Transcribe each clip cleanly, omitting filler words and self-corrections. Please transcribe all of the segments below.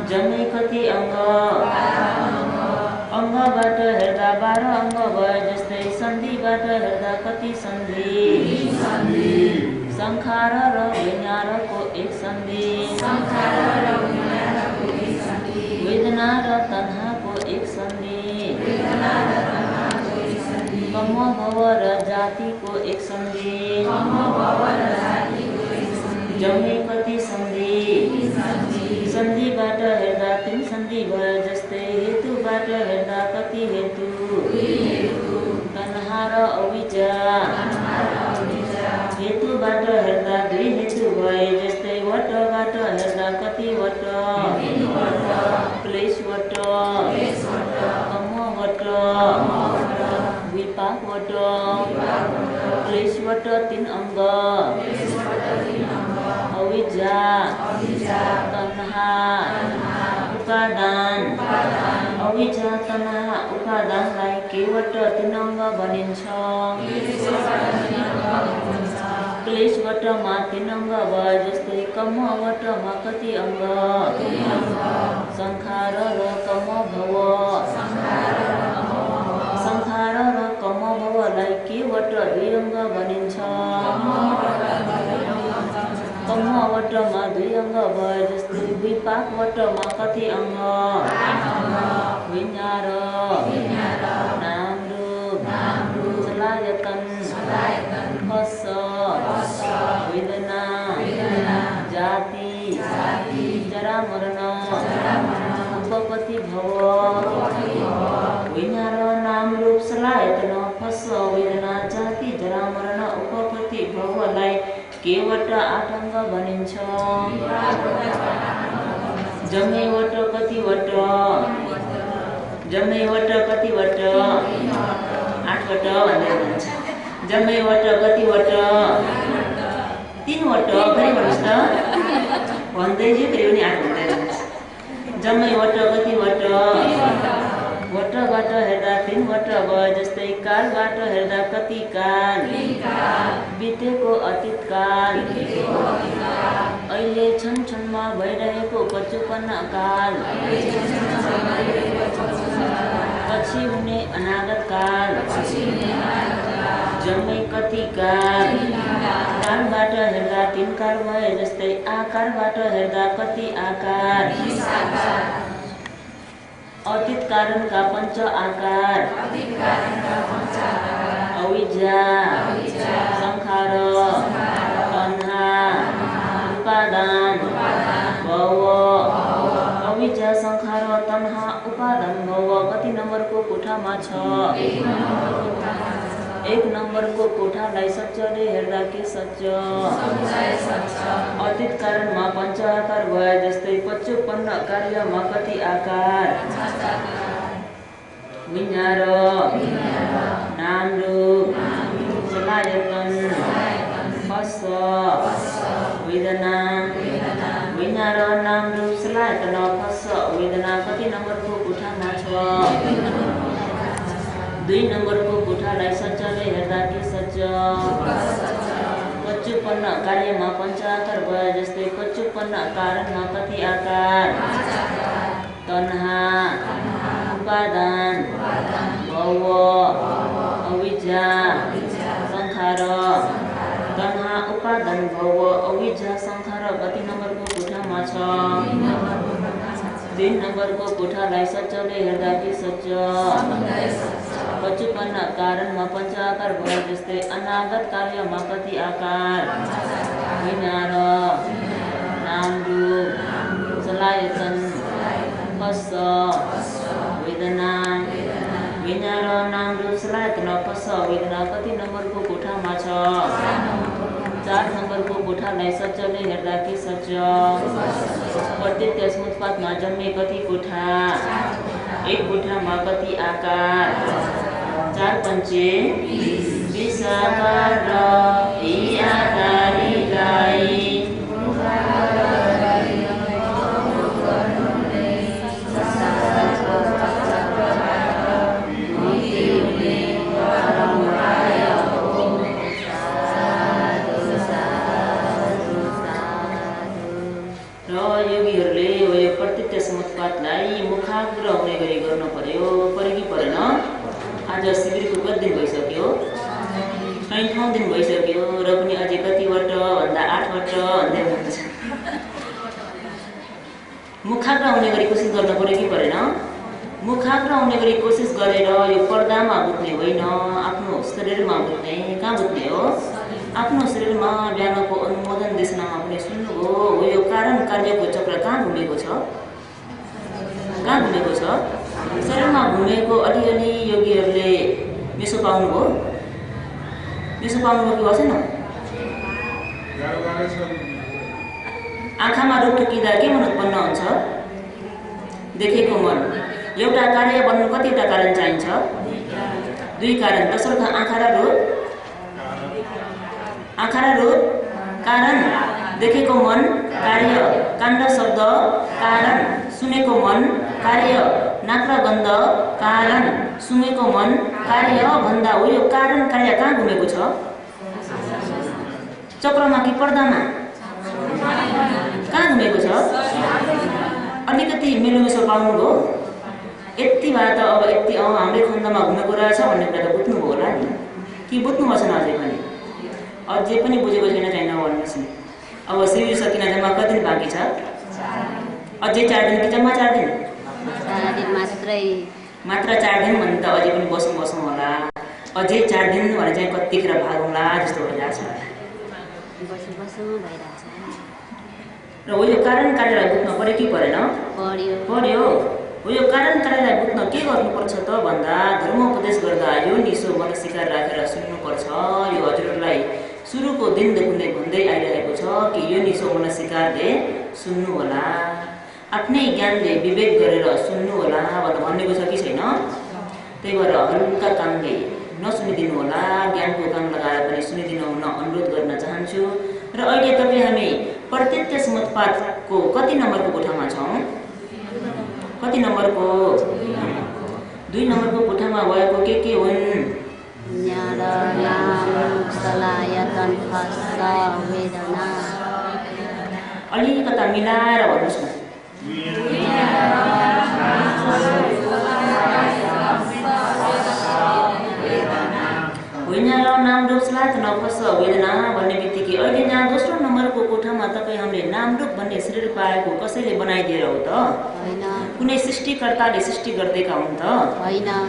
जम्मै कति अङ्ग अङ्गबाट हेर्दा 12 अङ्ग भए जस्तै सन्धिबाट हेर्दा कति सन्धि संखार र विनारको एक सन्धि वेदना र तन्हाको एक सन्धि कम भव र जातिको एक सन्धि जम्मै कति सन्धि सन्धिबाट हेर्दा 3 सन्धि भए जस्तै हेतुबाट हेर्दा कति हेतु तन्हा र अविद्या हेतुबाट हेर्दा 2 हेतु भए जस्तै वटबाट हेर्दा कति वट क्लेश वट कम वट विपाक वट क्लेश वट 3 अङ्ग अविद्या तन्हा उपादान अविद्या तन्हा उपादानलाई केवट 3 अङ्ग भनिन्छ क्लेशवटमा 3 अङ्ग भए जस्तै कमवटमा कति अङ्ग संखार र कम भव संखार र कम भवलाई केवट 2 अङ्ग भनिन्छ कमवटमा 2 अङ्ग भए जस्तै विपाकवटमा कति अङ्ग विन्यार नाम रूप चलायतन हस वेदना जाति जरा मरण उपपत्ति भव विन्यार नाम रूप चलायतन हस वेदना जाति जरा मरण उपपत्ति भवलाई केवट 8 अङ्ग भनिन्छ जम्मै वट कति वट जम्मै वट कति वट 8 वट भन्दै भन्छ जम्मै वट कति वट 3 वट फेरि भन्नुहोस् त भन्दै जो फेरि पनि 8 भन्दै भन्छ जम्मै वट कति वट वटबाट हेर्दा 3 वट भए जस्तै कालबाट हेर्दा कति काल बितेको अतीत काल अहिले क्षणमा भइरहेको पछुपन्न काल पछि हुने अनागत काल जम्मै कति काल कालबाट हेर्दा 3 काल भए जस्तै आकारबाट हेर्दा कति आकार अतीत कारणका 5 आकार अविद्या संखार तन्हा उपादान भव अविद्या संखार तन्हा उपादान भव कति नम्बरको कोठामा छ 1 नम्बरको कोठालाई सच्चले हेर्दा के सच्च अतीत कारणमा 5 आकार भए जस्तै 55 कार्यमा कति आकार विन्यार नाम रूप चलायतन हस वेदना विन्यार नाम रूप चलायतन हस वेदना कति नम्बरको कोठामा छ 2 नम्बरको कोठालाई सच्चले हेर्दा के सच्च 55 कार्यमा 5 आकार भए जस्तै 55 कारणमा कति आकार तन्हा उपादान भव अविद्या संखार तन्हा उपादान भव अविद्या संखार कति नम्बरको कोठामा छ 3 नम्बरको कोठालाई सच्चले हेर्दा के सच्च 55 कारणमा 5 आकार भए जस्तै अनागत कार्यमा कति आकार विन्यार नाम रूप चलायतन हस वेदना विन्यार नाम रूप चलायतन हस वेदना कति नम्बरको कोठामा छ 4 नम्बरको कोठालाई सच्चले हेर्दा के सच्च प्रत्येक उत्पादमा जम्मे कति कोठा 1 कोठामा कति आकार 4 पंचे 20 आकार र यी आकारीलाई मतपातलाई मुखाग्र हुने गरी गर्नु पर्यो कि परेन? आज शिविरको कति दिन भइसक्यो? 60औं दिन भइसक्यो र पनि अझै कतिवटा भन्दा 8वटा भन्दै हुनुहुन्छ। मुखाग्र हुने गरी कोसिस गर्न पर्यो कि परेन? मुखाग्र हुने गरी कोसिस गरेर यो पर्दामा बुझ्ने होइन, आफ्नो शरीरमा बुझ्ने। कहाँ बुझ्ने हो? आफ्नो शरीरमा बिहानको अनुमोदन देशनामा पनि सुन्नुभयो। हो यो कारण कार्यको चक्र कहाँ घुमेको छ? कहाँ घुमेको छ? शरीरमा घुमेको अलिअलि योगीहरूले मेसो पाउनुभयो? मेसो पाउनुभयो कि छैन? आँखामा रुख टुकिँदा के मन उत्पन्न हुन्छ? देखेको मन। एउटा कार्य बन्नु कतिवटा कारण चाहिन्छ? 2 कारण। तसर्थ आँखा र रुख। आँखा र रुख कारण, देखेको मन कार्य, काण्ड शब्द कारण, सुनेको मन कार्य, नाक र गन्ध कारण, सुँगेको मन कार्य भन्दा हो यो कारण कार्य कहाँ घुमेको छ? चक्रमा कि पर्दामा? कहाँ घुमेको छ? अलिकति मेलोमेसो पाउनुभयो? यति भए त अब यति हाम्रै खण्डमा घुमेको रहेछ भन्ने कुरा त बुझ्नुभयो होला नि, कि बुझ्नु भएन? अझै पनि बुझेको छैन छैन भन्नुहोस् नि। अब शिविर सकिन जम्मा कति दिन बाँकी छ? अझै 4 दिन कि जम्मा 4 दिन? 4 दिन मात्रै। मात्र 4 दिन भने त अझै पनि बसौँ होला। अझै 4 दिन भने चाहिँ कतिखेर भागौँला जस्तो भइरहेको छ। बसौँ भइरहेछ। र हो यो कारण कार्यलाई बुझ्न पर्यो कि परेन? पर्यो। हो यो कारण कार्यलाई बुझ्न के गर्नुपर्छ त भन्दा धर्मोपदेश गर्दा यो निसो मनस्थिकार राखेर सुन्नुपर्छ। यो हजुरहरूलाई सुरुको दिनदेखि नै भन्दै आइरहेको छ कि यो निसो मनस्थिकारले सुन्नु होला, आफ्नै ज्ञानले विवेक गरेर सुन्नु होला भनेर भनेको छ कि छैन? त्यही भएर हल्का कामले नसुनिदिनु होला, ज्ञानको काम लगाएर पनि सुनिदिनु हुन अनुरोध गर्न चाहन्छु। र अहिले तपाईँ हामी प्रत्यक्ष मतपातको कति नम्बरको कोठामा छौँ? कति नम्बरको? 2 नम्बरको कोठामा भएको के हुन्? अलिकता मिलाएर भन्नुहोस् न। होइन र नाम रूपलाई त नफस वेदना भन्ने बित्तिकै अहिले यहाँ दोस्रो नम्बरको कोठामा तपाईँ हामीले नाम रूप भन्ने शरीर पाएको कसैले बनाइदिएर हो त? कुनै सृष्टिकर्ताले सृष्टि गरिदिएका हुन् त?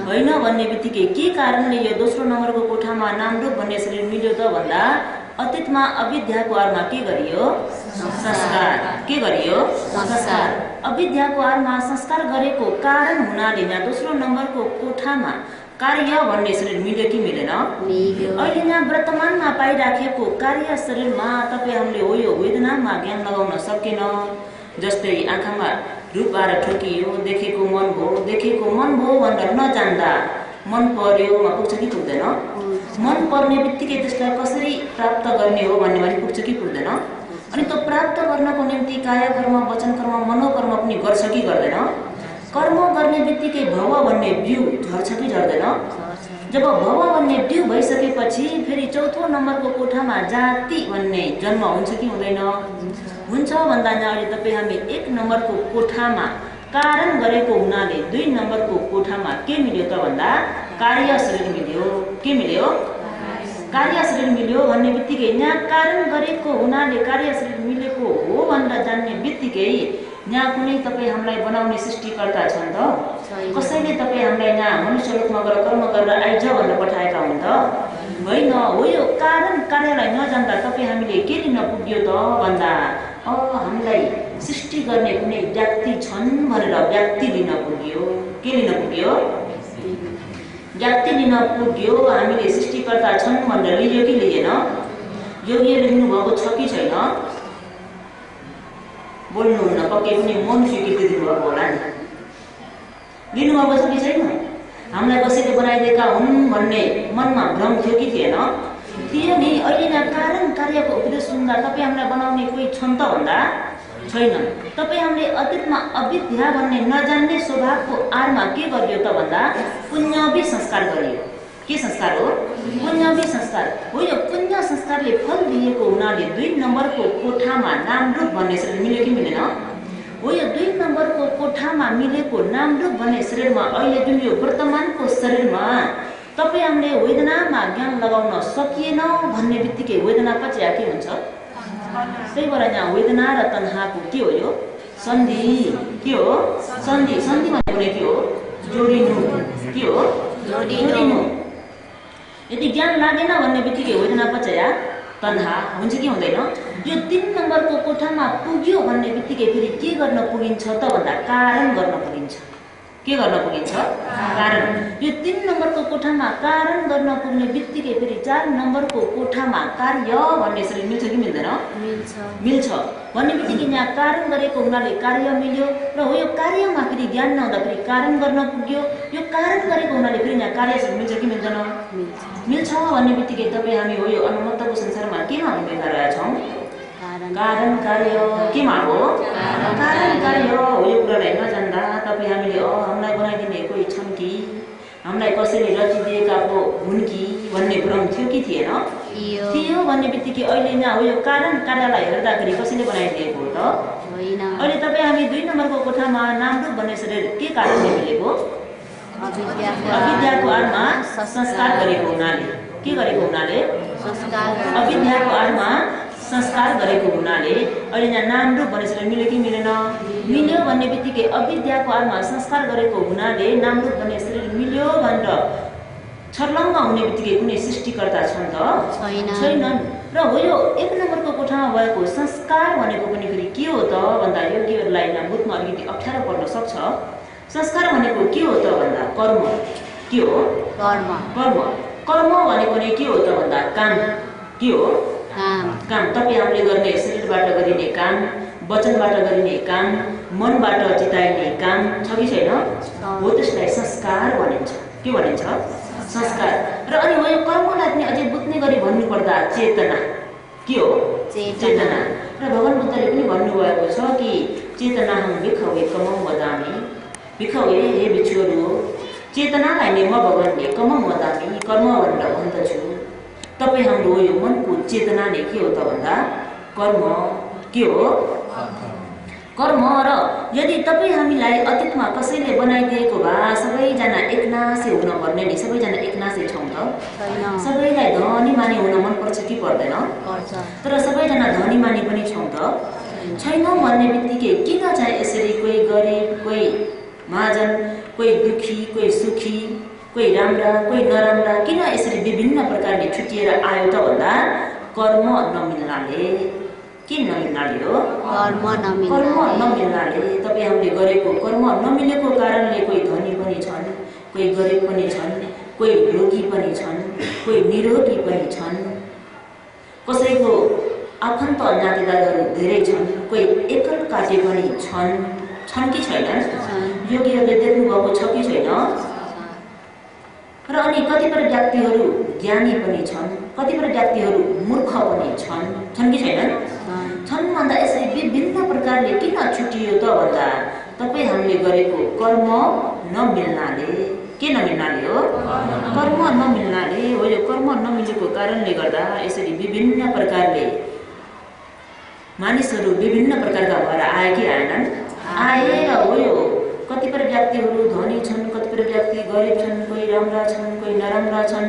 होइन भन्ने बित्तिकै के कारणले यो दोस्रो नम्बरको कोठामा नाम रूप भन्ने शरीर मिल्यो त भन्दा अतीतमा अविद्याको आरमा के गरियो? संस्कार। के गरियो? संस्कार। अविद्याको आरमा संस्कार गरेको कारण हुनाले यहाँ दोस्रो नम्बरको कोठामा कार्य भन्ने शरीर मिल्यो कि मिलेन? अहिले यहाँ वर्तमानमा पाइराखेको कार्य शरीरमा तपाईँ हामीले हो यो वेदनामा ज्ञान लगाउन सकेन। जस्तै आँखामा रूप आएर ठोकियो, देखेको मन भयो भनेर नजान्दा मन पर्योमा पुग्छ कि पुग्दैन? मन पर्ने बित्तिकै त्यसलाई कसरी प्राप्त गर्ने हो भन्ने भने पुग्छ कि पुग्दैन? अनि त्यो प्राप्त गर्नको निम्ति काय कर्म, वचन कर्म, मनोकर्म पनि गर्छ कि गर्दैन? कर्म गर्ने बित्तिकै भव भन्ने बिउ झर्छ कि झर्दैन? जब भव भन्ने बिउ भइसकेपछि फेरि चौथो नम्बरको कोठामा जाति भन्ने जन्म हुन्छ कि हुँदैन? हुन्छ भन्दा अहिले तपाईँ हामी 1 नम्बरको कोठामा कारण गरेको हुनाले 2 नम्बरको कोठामा के मिल्यो त भन्दा कार्य शरीर मिल्यो। के मिल्यो? कार्य शरीर मिल्यो भन्ने बित्तिकै यहाँ कारण गरेको हुनाले कार्य शरीर मिलेको हो भनेर जान्ने बित्तिकै यहाँ कुनै तपाईँ हामीलाई बनाउने सृष्टिकर्ता छन् त? कसैले तपाईँ हामीलाई यहाँ मनुष्य रूपमा गएर कर्म गरेर आइज भनेर पठाएका हुन् त? होइन। हो यो कारण कार्यलाई नजान्दा तपाईँ हामीले के लिन पुग्यो त भन्दा हामीलाई सृष्टि गर्ने कुनै व्यक्ति छन् भनेर व्यक्ति लिन पुग्यो। के लिन पुग्यो? व्यक्ति लिन पुग्यो। हामीले सृष्टिकर्ता छन् भनेर लियो कि लिएन? योगीहरूले लिनुभएको छ कि छैन? बोल्नुहुन्न, पक्कै पनि मन स्वीकृति दिनुभएको होला नि। लिनुभएको छ कि छैन? हामीलाई कसैले बनाइदिएका हुन् भन्ने मनमा भ्रम थियो कि थिएन? थियो नि। अहिले यहाँ कारण कार्यको उपदेश सुन्दा तपाईँ हामीलाई बनाउने कोही छन् त भन्दा छैन। तपाईँ हामीले अतीतमा अविद्या भन्ने नजान्ने स्वभावको आडमा के गरियो त भन्दा पुण्यवी संस्कार गरियो। के संस्कार हो? पुण्यवी संस्कार हो। यो पुण्य संस्कारले फल दिएको हुनाले 2 नम्बरको कोठामा नाम रूप भन्ने शरीर मिल्यो कि मिलेन? हो यो 2 नम्बरको कोठामा मिलेको नामरूप भन्ने शरीरमा अहिले जुन यो वर्तमानको शरीरमा तपाईँ हामीले वेदनामा ज्ञान लगाउन सकिएन भन्ने बित्तिकै वेदना पछि के हुन्छ? त्यही भएर यहाँ वेदना र तन्हाको के हो? यो सन्धि। के हो? सन्धि। सन्धि भनेको के हो? जोडिनु। के हो? जोडिनु। यदि ज्ञान लागेन भन्ने बित्तिकै वेदना पछि तन्हा हुन्छ कि हुँदैन? यो 3 नम्बरको कोठामा पुग्यो भन्ने बित्तिकै फेरि के गर्न पुगिन्छ त भन्दा कारण गर्न पुगिन्छ। के गर्न पुगिन्छ? कारण। यो 3 नम्बरको कोठामा कारण गर्न पुग्ने बित्तिकै फेरि 4 नम्बरको कोठामा कार्य भन्ने शरीर मिल्छ कि मिल्दैन? मिल्छ भन्ने बित्तिकै यहाँ कारण गरेको हुनाले कार्य मिल्यो र हो यो कार्यमा फेरि ज्ञान नहुँदा फेरि कारण गर्न पुग्यो। यो कारण गरेको हुनाले फेरि यहाँ कार्य मिल्छ कि मिल्दैन? मिल्छ भन्ने बित्तिकै तपाईँ हामी हो यो अनुमतको संसारमा केमा हामी बेला रहेछौँ? कारण कार्य। केमा हो? कारण कार्य हो यो कुरालाई नजान्दा तपाईँ हामीले हामीलाई बनाइदिने कोही छन् कि हामीलाई कसैले रचिदिएका पो हुन् कि भन्ने भ्रम थियो कि थिएन? थियो भन्ने बित्तिकै अहिले यहाँ हो यो कारण कार्यलाई हेर्दाखेरि कसैले बनाइदिएको हो त? अहिले तपाईँ हामी 2 नम्बरको कोठामा नामरूप भन्ने शरीर के कारणले मिलेको? अविद्याको आडमा संस्कार गरेको हुनाले। के गरेको हुनाले? अविद्याको आडमा संस्कार गरेको हुनाले अहिले यहाँ नामरूप भन्ने शरीर मिल्यो कि मिलेन? मिल्यो भन्ने बित्तिकै अविद्याको आडमा संस्कार गरेको हुनाले नामरूप भन्ने शरीर मिल्यो भनेर छर्लङ्ग हुने बित्तिकै कुनै सृष्टिकर्ता छन् त? छैनन्। र हो यो 1 नम्बरको कोठामा भएको संस्कार भनेको पनि फेरि के हो त भन्दा योगीहरूलाई यहाँ बुझ्न अलिकति अप्ठ्यारो पर्न सक्छ। संस्कार भनेको के हो त भन्दा कर्म। के हो? कर्म। कर्म। कर्म भनेको नै के हो त भन्दा काम। के हो? काम। तपाईँ हामीले गर्ने शरीरबाट गरिने काम, वचनबाट गरिने काम, मनबाट चिताइने काम छ कि छैन? हो त्यसलाई संस्कार भनिन्छ। के भनिन्छ? संस्कार। र अनि हो यो कर्मलाई पनि अझै बुझ्ने गरी भन्नुपर्दा चेतना। के हो? चेतना। र भगवान बुद्धले पनि भन्नुभएको छ कि चेतना हम भिखवे कमम वदामी। भिखवे हे भिक्षुहरू चेतनालाई नै म भगवानले कमम वदामी कर्म भनेर भन्दछु। तपाईँ हाम्रो यो मनको चेतना नै के हो त भन्दा कर्म। के हो? कर्म। र यदि तपाईँ हामीलाई अतीतमा कसैले बनाइदिएको भए सबैजना एकनासे हुन पर्ने नि सबैजना एकनासे छौँ त? सबैलाई धनी मानी हुन मनपर्छ कि पर्दैन? तर सबैजना धनी मानी पनि छौँ त? छैनौँ भन्ने बित्तिकै किन चाहिँ यसरी कोही गरिब, कोही महाजन, कोही दुखी, कोही सुखी, कोही राम्रा, कोही नराम्रा किन यसरी विभिन्न प्रकारले छुटिएर आयो त भन्दा कर्म नमिल्नाले। के नमिल्नाले हो? कर्म नमिल्नाले। तपाईँ हामीले गरेको कर्म नमिलेको कारणले कोही धनी पनि छन्, कोही गरिब पनि छन्, कोही रोगी पनि छन्, कोही निरोगी पनि छन्, कसैको आफन्त नातेदारहरू धेरै छन्, कोही एकल काटे पनि छन् कि छैनन्? योगीहरूले देख्नुभएको छ कि छैन? र अनि कतिपय व्यक्तिहरू ज्ञानी पनि छन्, कतिपय व्यक्तिहरू मूर्ख पनि छन् कि छैनन्? छन् भन्दा यसरी विभिन्न प्रकारले किन छुटियो त भन्दा तपाईँ हामीले गरेको कर्म नमिल्नाले। के नमिल्नाले हो? कर्म नमिल्नाले हो। यो कर्म नमिलेको कारणले गर्दा यसरी विभिन्न प्रकारले मानिसहरू विभिन्न प्रकारका भएर आए कि आएनन्? आए। र हो यो कतिपय व्यक्तिहरू धनी छन्, कतिपय व्यक्ति गरिब छन्, कोही राम्रा छन्, कोही नराम्रा छन्,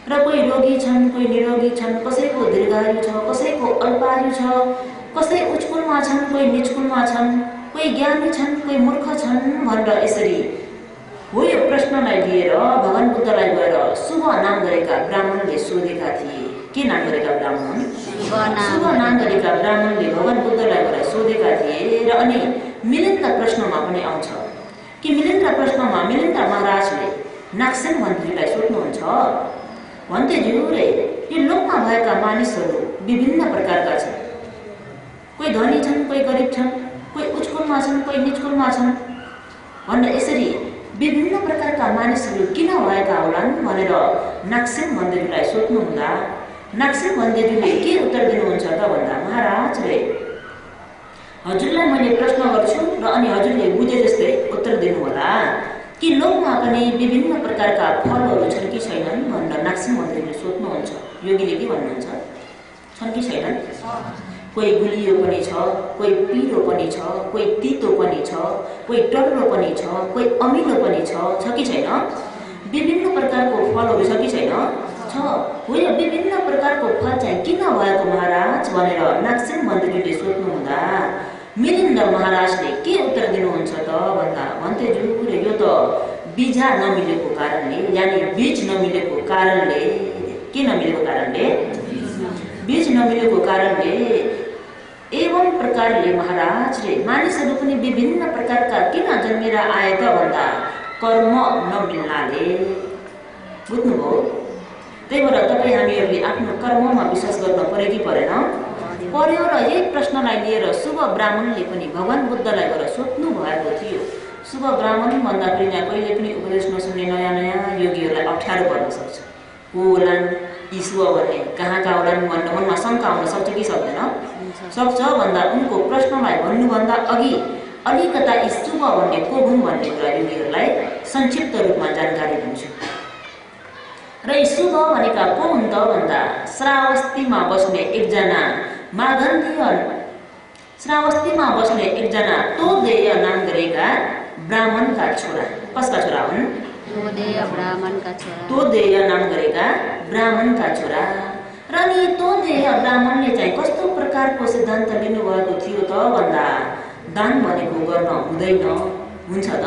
र कोही रोगी छन्, कोही निरोगी छन्, कसैको दीर्घायु छ, कसैको अल्पायु छ, कसै उच्चकुलमा छन्, कोही निचकुलमा छन्, कोही ज्ञानी छन्, कोही मूर्ख छन् भनेर यसरी हो यो प्रश्नलाई लिएर भगवान बुद्धलाई गएर शुभ नाम गरेका ब्राह्मणले सोधेका थिए। के नाम गरेका ब्राह्मण? शुभ नाम गरेका ब्राह्मणले भगवान बुद्धलाई गएर सोधेका थिए। र अनि मिलिन्द प्रश्नमा पनि आउँछ कि मिलिन्द प्रश्नमा मिलिन्द महाराजले नागसेन मन्त्रीलाई सोध्नुहुन्छ, भन्तेज्यू रे यो लोकमा भएका मानिसहरू विभिन्न प्रकारका छन्, कोही धनी छन्, कोही गरिब छन्, कोही उच्चकुलमा छन्, कोही निचकुलमा छन् भनेर यसरी विभिन्न प्रकारका मानिसहरू किन भएका होलान् भनेर नागसेन मन्दिरलाई सोध्नुहुँदा नागसेन मन्दिरले के उत्तर दिनुहुन्छ त भन्दा महाराज रे हजुरलाई मैले प्रश्न गर्छु र अनि हजुरले बुझे जस्तै उत्तर दिनुहोला कि लोकमा पनि विभिन्न प्रकारका फलहरू छन् कि छैनन् भनेर नागसेन मन्दिरले सोध्नुहुन्छ। योगीले के भन्नुहुन्छ? छन् कि छैनन्? कोही गुलियो पनि छ, कोही पिरो पनि छ, कोही तितो पनि छ, कोही टर्रो पनि छ, कोही अमिलो पनि छ कि छैन? विभिन्न प्रकारको फलहरू छ कि छैन? छ। होइन, विभिन्न प्रकारको फल चाहिँ किन भएको महाराज भनेर नागसेन मन्त्रीले सोध्नुहुँदा मिलिन्द महाराजले के उत्तर दिनुहुन्छ त भन्दा, भन्तेज्यू यो त बिजा नमिलेको कारणले, यानि बीज नमिलेको कारणले, के नमिलेको कारणले? बीज नमिलेको कारणले एवं प्रकारले महाराजले मानिसहरू पनि विभिन्न प्रकारका किन जन्मेर आए त भन्दा कर्म नमिल्नाले। बुझ्नुभयो? त्यही भएर तपाईँ हामीहरूले आफ्नो कर्ममा विश्वास गर्न पर्यो कि परेन? पर्यो। र यही प्रश्नलाई लिएर शुभ ब्राह्मणले पनि भगवान बुद्धलाई गएर सोध्नु भएको थियो। शुभ ब्राह्मण भन्दाखेरि यहाँ कहिले पनि उपदेश नसुन्ने नयाँ नयाँ योगीहरूलाई अप्ठ्यारो पर्न सक्छ। को होलान् यी शुभ भन्ने, कहाँका होलान् भन्ने मनमा शङ्का आउन सक्छ कि सक्दैन? सक्छ। भन्दा उनको प्रश्नलाई भन्नुभन्दा अघि अलिकता यी शुभ भन्ने को हुन् भन्ने कुरा योगीहरूलाई संक्षिप्त रूपमा जानकारी दिन्छु। र यी शुभ भनेका को हुन् त भन्दा श्रावस्तीमा बस्ने एकजना मागन्धीय, श्रावस्तीमा बस्ने एकजना तोदेय नाम गरेका ब्राह्मणका छोरा। कसका छोरा हुन्? तोदेय ब्राह्मणका छोरा। तोदेय नाम गरेका ब्राह्मणका छोरा। र नि तोदेय ब्राह्मणले चाहिँ कस्तो प्रकारको सिद्धान्त लिनुभएको थियो त भन्दा दान भनेको गर्न हुँदैन, हुन्छ त?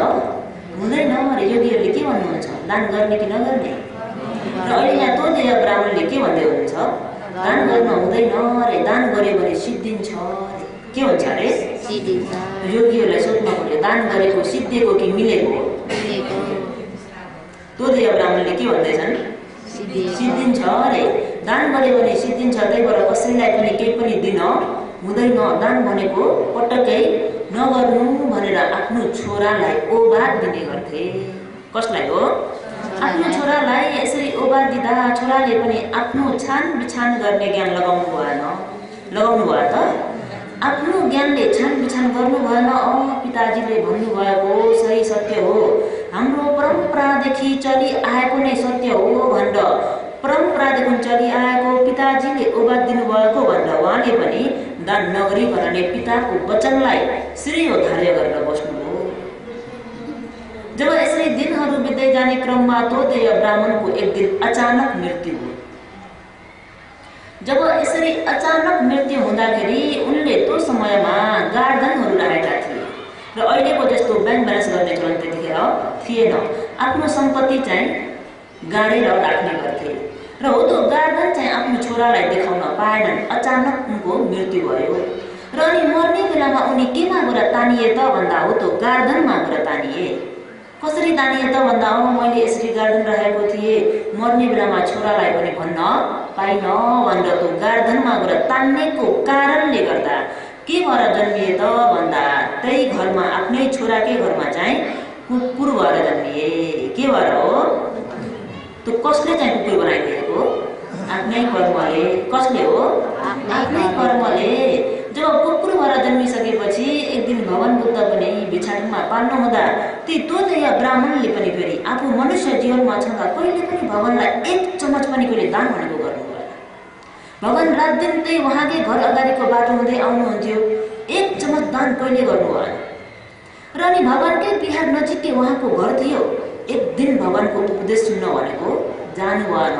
हुँदैन। अरे योगीहरूले के भन्नुहुन्छ? दान गर्ने कि नगर्ने? र अहिले यहाँ तोदेय ब्राह्मणले के भन्दै हुनुहुन्छ? दान गर्न हुँदैन अरे, दान गर्यो भने सिद्धिन्छ अरे। के हुन्छ अरे? सिद्धिन्छ। योगीहरूलाई सोध्न पर्यो, दान गरेको सिद्धिएको कि मिलेको? मिलेको। तोदेय ब्राह्मणले के भन्दैछन्? सिद्धिन्छ अरे, दान गर्यो भने सिद्धिन्छ। त्यही भएर कसैलाई पनि केही पनि दिन हुँदैन। दान भनेको पटक्कै नगर्नु भनेर आफ्नो छोरालाई ओबाद दिने गर्थे। कसलाई हो? आफ्नो छोरालाई यसरी ओबाद दिँदा छोराले पनि आफ्नो छान बिछान गर्ने ज्ञान लगाउनु भएन। लगाउनु भयो त? आफ्नो ज्ञानले छान बिछान गर्नु भएन। पिताजीले भन्नुभएको सही सत्य हो, हाम्रो परम्परादेखि चलि आएको नै सत्य हो भनेर परम्परादेखि चलिआएको पिताजीले ओबाद दिनुभएको भनेर उहाँले पनि दान नगरिकन नै पिताको वचनलाई श्रेयोधार्य गरेर बस्नुभयो। जब यसरी दिनहरू बित्दै जाने क्रममा तोदेय ब्राह्मणको एक दिन अचानक मृत्यु भयो। जब यसरी अचानक मृत्यु हुँदाखेरि उनले त्यो समयमा गार्डनहरू राखेका थिए र अहिलेको जस्तो ब्याङ्क ब्यालेन्स गर्ने चलन त्यतिखेर थिएन। आफ्नो सम्पत्ति चाहिँ गाडेर राख्ने गर्थे र हो त्यो गार्डन चाहिँ आफ्नो छोरालाई देखाउन पाएनन्। अचानक उनको मृत्यु भयो र अनि मर्ने बेलामा उनी केमा गएर तानिए त भन्दा हो त्यो गार्डनमा गएर तानिए। कसरी तानिए त भन्दा मैले यसरी गार्डन राखेको थिएँ, मर्ने बेलामा छोरालाई पनि भन्न पाइन भनेर त्यो गार्डनमा गएर तान्नेको कारणले गर्दा के भएर जन्मिए त भन्दा त्यही घरमा आफ्नै छोराकै घरमा चाहिँ कुकुर भएर जन्मिए। के भएर हो? त्यो कसले चाहिँ कुकुर बनाइदिएको? आफ्नै कर्मले। कसले हो? आफ्नै कर्मले। जब कुकुर भएर जन्मिसकेपछि एक दिन भगवान बुद्ध पनि भिक्षाटनमा पाल्नु हुँदा ती तोदेय ब्राह्मणले पनि फेरि आफू मनुष्य जीवनमा छँदा कहिले पनि भगवानलाई एक चम्मच पनि कहिले दान भनेको गर्नु भएन। भगवान रात दिन त्यही उहाँकै घर अगाडिको बाटो हुँदै आउनुहुन्थ्यो, एक चम्मच दान कहिले गर्नु भएन। र अनि भगवानकै बिहार नजिकै उहाँको घर थियो। एक दिन भगवानको उपदेश सुन्न भनेको जानु भएन।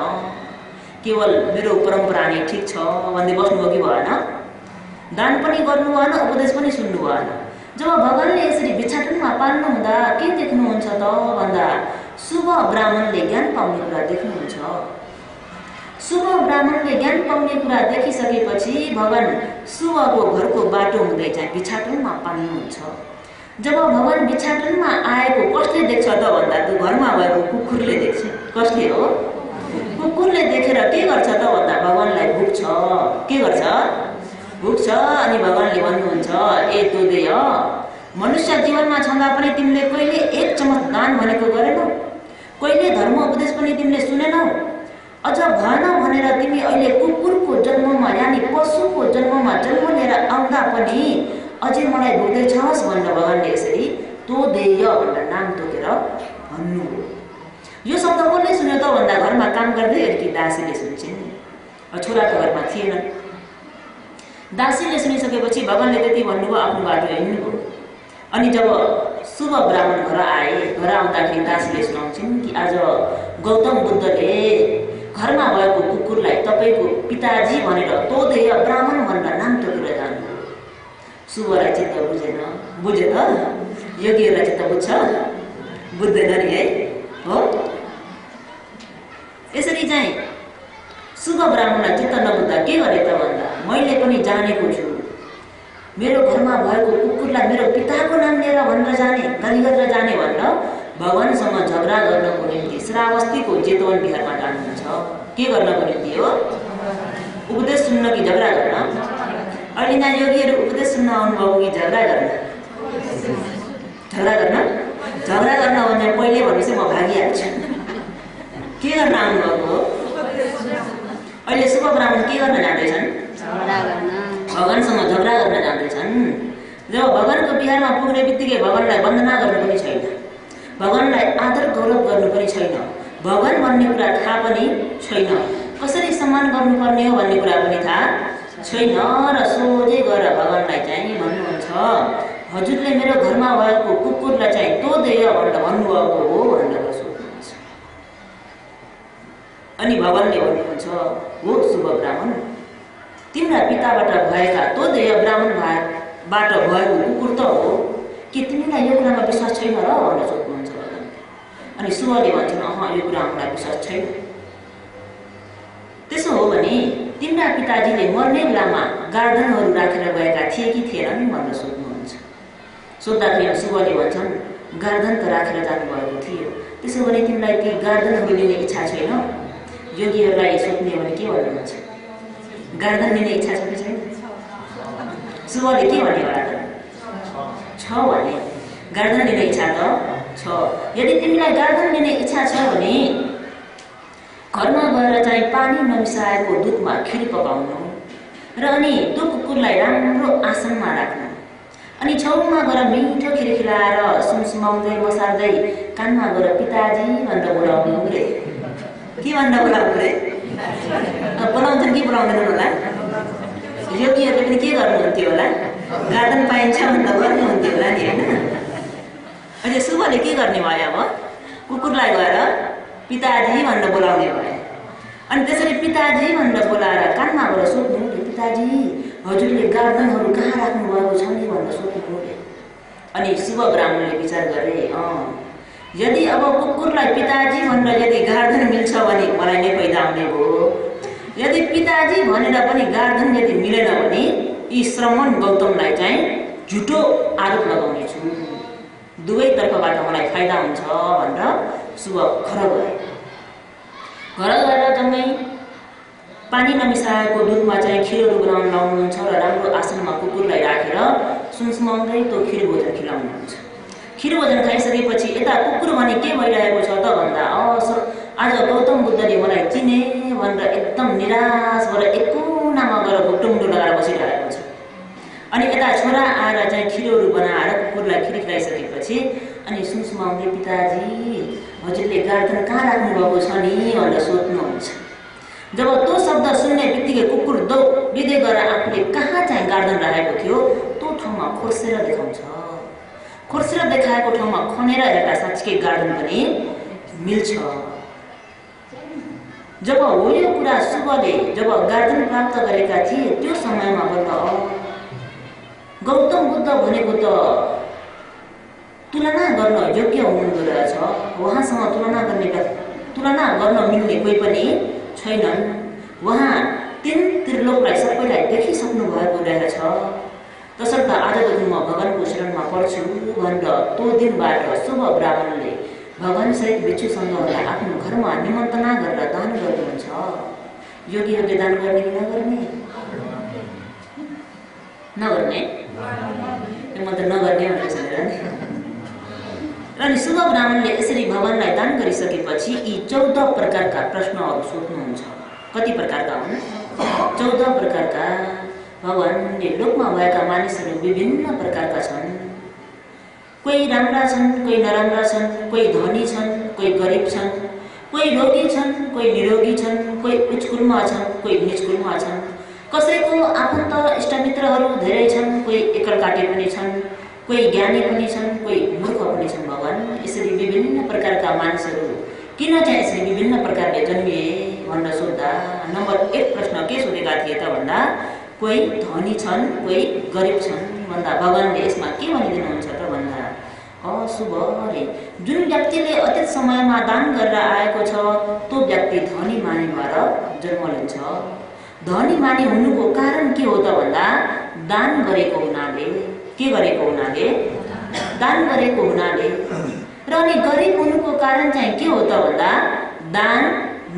केवल मेरो परम्परा नै ठिक छ भन्दै बस्नुभयो कि भएन? दान पनि गर्नु भएन, उपदेश पनि सुन्नु भएन। जब भगवानले यसरी भिक्षाटनमा पाल्नु हुँदा के देख्नुहुन्छ त भन्दा शुभ ब्राह्मणले ज्ञान पाउने कुरा देख्नुहुन्छ। शुभ ब्राह्मणले ज्ञान पाउने कुरा देखिसकेपछि भगवान शुभको घरको बाटो हुँदै चाहिँ भिक्षाटनमा पाल्नुहुन्छ। जब भगवान भिक्षाटनमा आएको कसले देख्छ त भन्दा त्यो घरमा भएको कुकुरले देख्छ। कसले हो? कुकुरले देखेर के गर्छ त भन्दा भगवानलाई भुक्छ। के गर्छ? भुक्छ। अनि भगवानले भन्नुहुन्छ, ए तोदेय, मनुष्य जीवनमा छँदा पनि तिमीले कहिले एक चम्मच दान भनेको गरेनौ, कहिले धर्म उपदेश पनि तिमीले सुनेनौ। अझ भएन भनेर तिमी अहिले कुकुरको जन्ममा यानि पशुको जन्ममा जन्म लिएर आउँदा पनि अझै मलाई भुक्दैछस् भनेर भगवानले यसरी तोदेय भनेर नाम तोकेर भन्नुभयो। यो शब्द कसले सुन्यो त भन्दा घरमा काम गर्दै एउटी दासीले सुन्छन्। छोराको घरमा थिएन। दासीले सुनिसकेपछि भगवानले त्यति भन्नुभयो, आफ्नो बाटो हिँड्नुभयो। अनि जब शुभ ब्राह्मण घर आए, घर आउँदाखेरि दासीले सुनाउँछिन् कि आज गौतम बुद्धले घरमा भएको कुकुरलाई तपाईँको पिताजी भनेर तोदेय ब्राह्मण भनेर नाम तोकेर जानुभयो। शुभलाई चित्त बुझ्यो त? योगीहरूलाई चित्त बुझ्छ? बुझ्दैन नि है, हो? यसरी चाहिँ शुभ ब्राह्मणलाई चित्त नबुझ्दा के गरे त भन्दा, मैले पनि जानेको छु, मेरो घरमा भएको कुकुरलाई मेरो पिताको नाम लिएर भनेर जाने, गाली गरेर जाने भनेर भगवानसँग झगडा गर्नको निम्ति श्रावस्तीको जेतवन बिहारमा जानुहुन्छ। के गर्नको निम्ति हो? उपदेश सुन्न कि झगडा गर्न? अहिले यहाँ योगीहरू उपदेश सुन्न आउनुभयो कि झगडा गर्न? झगडा गर्न? झगडा गर्न भने पहिले भनेपछि म भागिहाल्छु। के गर्न आउनुभएको हो? अहिले शुभ ब्राह्मण के गर्न जाँदैछन्? भगवानसँग झगडा गर्न जाँदैछन्। जब भगवानको बिहारमा पुग्ने बित्तिकै भगवानलाई वन्दना गर्नु पनि छैन, भगवानलाई आदर गौरव गर्नु पनि छैन, भगवान भन्ने कुरा थाहा पनि छैन, कसरी सम्मान गर्नुपर्ने हो भन्ने कुरा पनि थाहा छैन। र सोझै गएर भगवानलाई चाहिँ भन्नुहुन्छ, हजुरले मेरो घरमा भएको कुकुरलाई चाहिँ तोदेय भनेर भन्नुभएको हो भनेर सोध्नुहुन्छ। अनि भगवानले भन्नुहुन्छ, हो शुभ ब्राह्मण, तिम्रा पिताबाट भएका तोदेय ब्राह्मणबाट भएको कुकुर त हो, के तिमीलाई यो कुरामा विश्वास छैन र भनेर सोध्नुहुन्छ भगवान। अनि शुभले भन्छन्, अह यो कुरा मलाई विश्वास छैन। त्यसो हो भने तिम्रा पिताजीले मर्ने बेलामा गार्दनहरू राखेर गएका थिए कि थिएनन् भनेर सोध्नुहुन्छ। सोद्धाखेरि शुभले भन्छन्, गार्दन त राखेर जानुभएको थियो, त्यसो भने तिमीलाई ती गार्दनहरू लिने इच्छा छैन? योगीहरूलाई सोध्ने भने के भन्नुहुन्छ? गार्दन लिने इच्छा छ कि छैन? शुभले के भन्ने होला त? छ भने गार्दन लिने इच्छा त छ। यदि तिमीलाई गार्दन लिने इच्छा छ भने घरमा गएर चाहिँ पानी नमिसाएको दुधमा खिर पकाउनु र अनि त्यो कुकुरलाई राम्रो आसनमा राख्नु, अनि छेउमा गएर मिठो खिर खिलाएर सुमसुमाउँदै मसार्दै कानमा गएर पिताजी भनेर बोलाउनु रे। के भनेर बोलाउनु रे? बोलाउँछन् कि बोलाउँदैनन् होला? योगीहरूले पनि के गर्नुहुन्थ्यो होला? गार्दन पाइन्छ भनेर गर्नुहुन्थ्यो होला नि, होइन? अहिले शुभले के गर्ने भयो? अब कुकुरलाई गएर पिताजी भनेर बोलाउने भयो। अनि त्यसरी पिताजी भनेर बोलाएर कानमा गएर सोध्नु, पिताजी हजुरले गार्दनहरू कहाँ राख्नु भएको छ नि भनेर सोध्नु। अनि शुभ ब्राह्मणले विचार गरे, यदि अब कुकुरलाई पिताजी भनेर यदि गार्दन मिल्छ भने मलाई नै पैदा आउने भयो, यदि पिताजी भनेर पनि गार्दन यदि मिलेन भने यी श्रमण गौतमलाई चाहिँ झुटो आरोप लगाउने छु, दुवैतर्फबाट मलाई फाइदा हुन्छ भनेर शुभ घर गए। घर गएर जम्मै पानी नमिसाएको दुधमा चाहिँ खिरहरू बनाउन लाउनुहुन्छ र राम्रो आसनमा कुकुरलाई राखेर सुमसुमाउँदै त्यो खिर भोजन खिलाउनुहुन्छ। खिर भोजन खाइसकेपछि यता कुकुर भने के भइरहेको छ त भन्दा, आज गौतम बुद्धले मलाई चिने भनेर एकदम निराश भएर एक कुनामा गएर घुट्टुमुटु लगाएर बसिरहेको छ। अनि यता छोरा आएर चाहिँ खिरहरू बनाएर कुकुरलाई खिर खिलाइसकेपछि अनि सुमसुमाउँदै पिताजी हजुरले गार्दन कहाँ राख्नुभएको छ नि भनेर सोध्नुहुन्छ। जब त्यो शब्द सुन्ने बित्तिकै कुकुर दौडिँदै गएर आफूले कहाँ चाहिँ गार्दन राखेको थियो त्यो ठाउँमा खोसेर देखाउँछ। खोसेर देखाएको ठाउँमा खनेर हेर्दा साँच्चै गार्दन पनि मिल्छ। जब हो यो कुरा शुभले जब गार्दन प्राप्त गरेका थिए त्यो समयमा बल्ल गौतम बुद्ध भनेको त तुलना गर्न योग्य हुनुहुँदो रहेछ, उहाँसँग तुलना गर्न मिल्ने कोही पनि छैनन्। उहाँ तीन त्रिलोकलाई सबैलाई देखिसक्नु भएको रहेछ। तसर्थ आजदेखि म भगवानको शरणमा पर्छु भनेर त्यो दिनबाट शुभ ब्राह्मणले भगवान सहित भिक्षुसँगलाई आफ्नो घरमा निमन्त्रणा गरेर दान गर्नुहुन्छ। योगीहरूले दान गर्ने कि नगर्ने? नगर्ने? म त नगर्ने भनेर सोचेर नि। अनि शुभ ब्राह्मणले यसरी भगवानलाई दान गरिसकेपछि यी 14 प्रकारका प्रश्नहरू सोध्नुहुन्छ। कति प्रकारका हुन्? 14 प्रकारका। भगवानले लोकमा भएका मानिसहरू विभिन्न प्रकारका छन्। कोही राम्रा छन्, कोही नराम्रा छन्, कोही धनी छन्, कोही गरिब छन्, कोही रोगी छन्, कोही निरोगी छन्, कोही उच्चकुलमा छन्, कोही निचकुलमा छन्, कसैको आफन्त इष्टमित्रहरू धेरै छन्, कोही एकलकाटे पनि छन्, कोही ज्ञानी पनि छन्, कोही मूर्ख पनि छन्। भगवान यसरी विभिन्न प्रकारका मानिसहरू किन चाहिँ यसरी विभिन्न प्रकारले जन्मिए भनेर सोद्धा नम्बर 1 प्रश्न के सोधेका थिए त भन्दा कोही धनी छन्, कोही गरिब छन् भन्दा भगवानले यसमा के भनिदिनुहुन्छ त भन्दा अशुभ रे। जुन व्यक्तिले अतीत समयमा दान गरेर आएको छ त्यो व्यक्ति धनी मानी भएर जन्म लिन्छ। धनी मानी हुनुको कारण के हो त भन्दा दान गरेको हुनाले, के गरेको हुनाले, दान गरेको हुनाले। र अनि गरिब हुनुको कारण चाहिँ के हो त भन्दा दान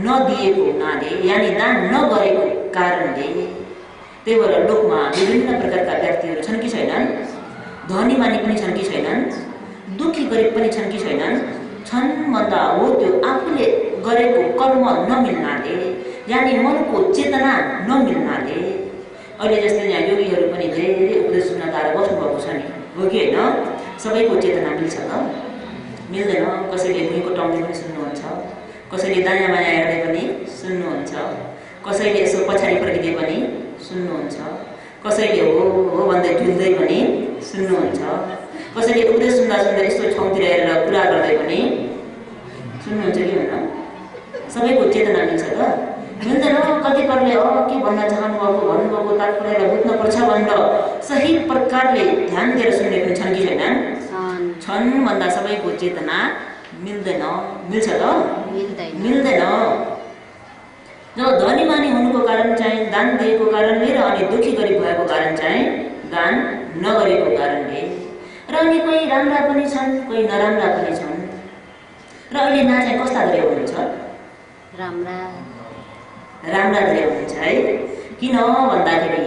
नदिएको हुनाले, यानी दान नगरेको कारणले। त्यही भएर लोकमा विभिन्न प्रकारका व्यक्तिहरू छन् कि छैनन्? धनी मानी पनि छन् कि छैनन्? दुखी गरिब पनि छन् कि छैनन्? छन् भन्दा हो त्यो आफूले गरेको कर्म नमिल्नाले, यानी मनको चेतना नमिल्नाले। अहिले जस्तै यहाँ योगीहरू पनि धेरै उपदेश सुन्न तार बस्नुभएको छ नि, हो कि होइन? सबैको चेतना मिल्छ त? मिल्दैन। कसैले भुइँको टाउले पनि सुन्नुहुन्छ, कसैले दायाँ बायाँ हेर्दै पनि सुन्नुहुन्छ, कसैले यसो पछाडि फर्किँदै पनि सुन्नुहुन्छ, कसैले हो भन्दै डुल्दै पनि सुन्नुहुन्छ, कसैले उपदेश सुन्दा सुन्दा यस्तो ठाउँतिर हेरेर कुरा गर्दै पनि सुन्नुहुन्छ कि होइन? सबैको चेतना मिल्छ त? मिल्दैन। कतिपयले के भन्न चाहनुभएको भन्नुभएको तात्पर्यलाई बुझ्नुपर्छ भनेर सही प्रकारले ध्यान दिएर सुन्ने पनि छन् कि छैनन्? छन् भन्दा सबैको चेतना मिल्दैन। मिल्छ त? मिल्दैन। जब धनी मानी हुनुको कारण चाहिँ दान दिएको कारणले र अनि दुखी गरिब भएको कारण चाहिँ दान नगरेको कारणले। र अनि कोही राम्रा पनि छन्, कोही नराम्रा पनि छन्। र अहिले ना चाहिँ कस्ता धेरै हुनुहुन्छ? राम्रा धेरै हुनुहुन्छ है। किन भन्दाखेरि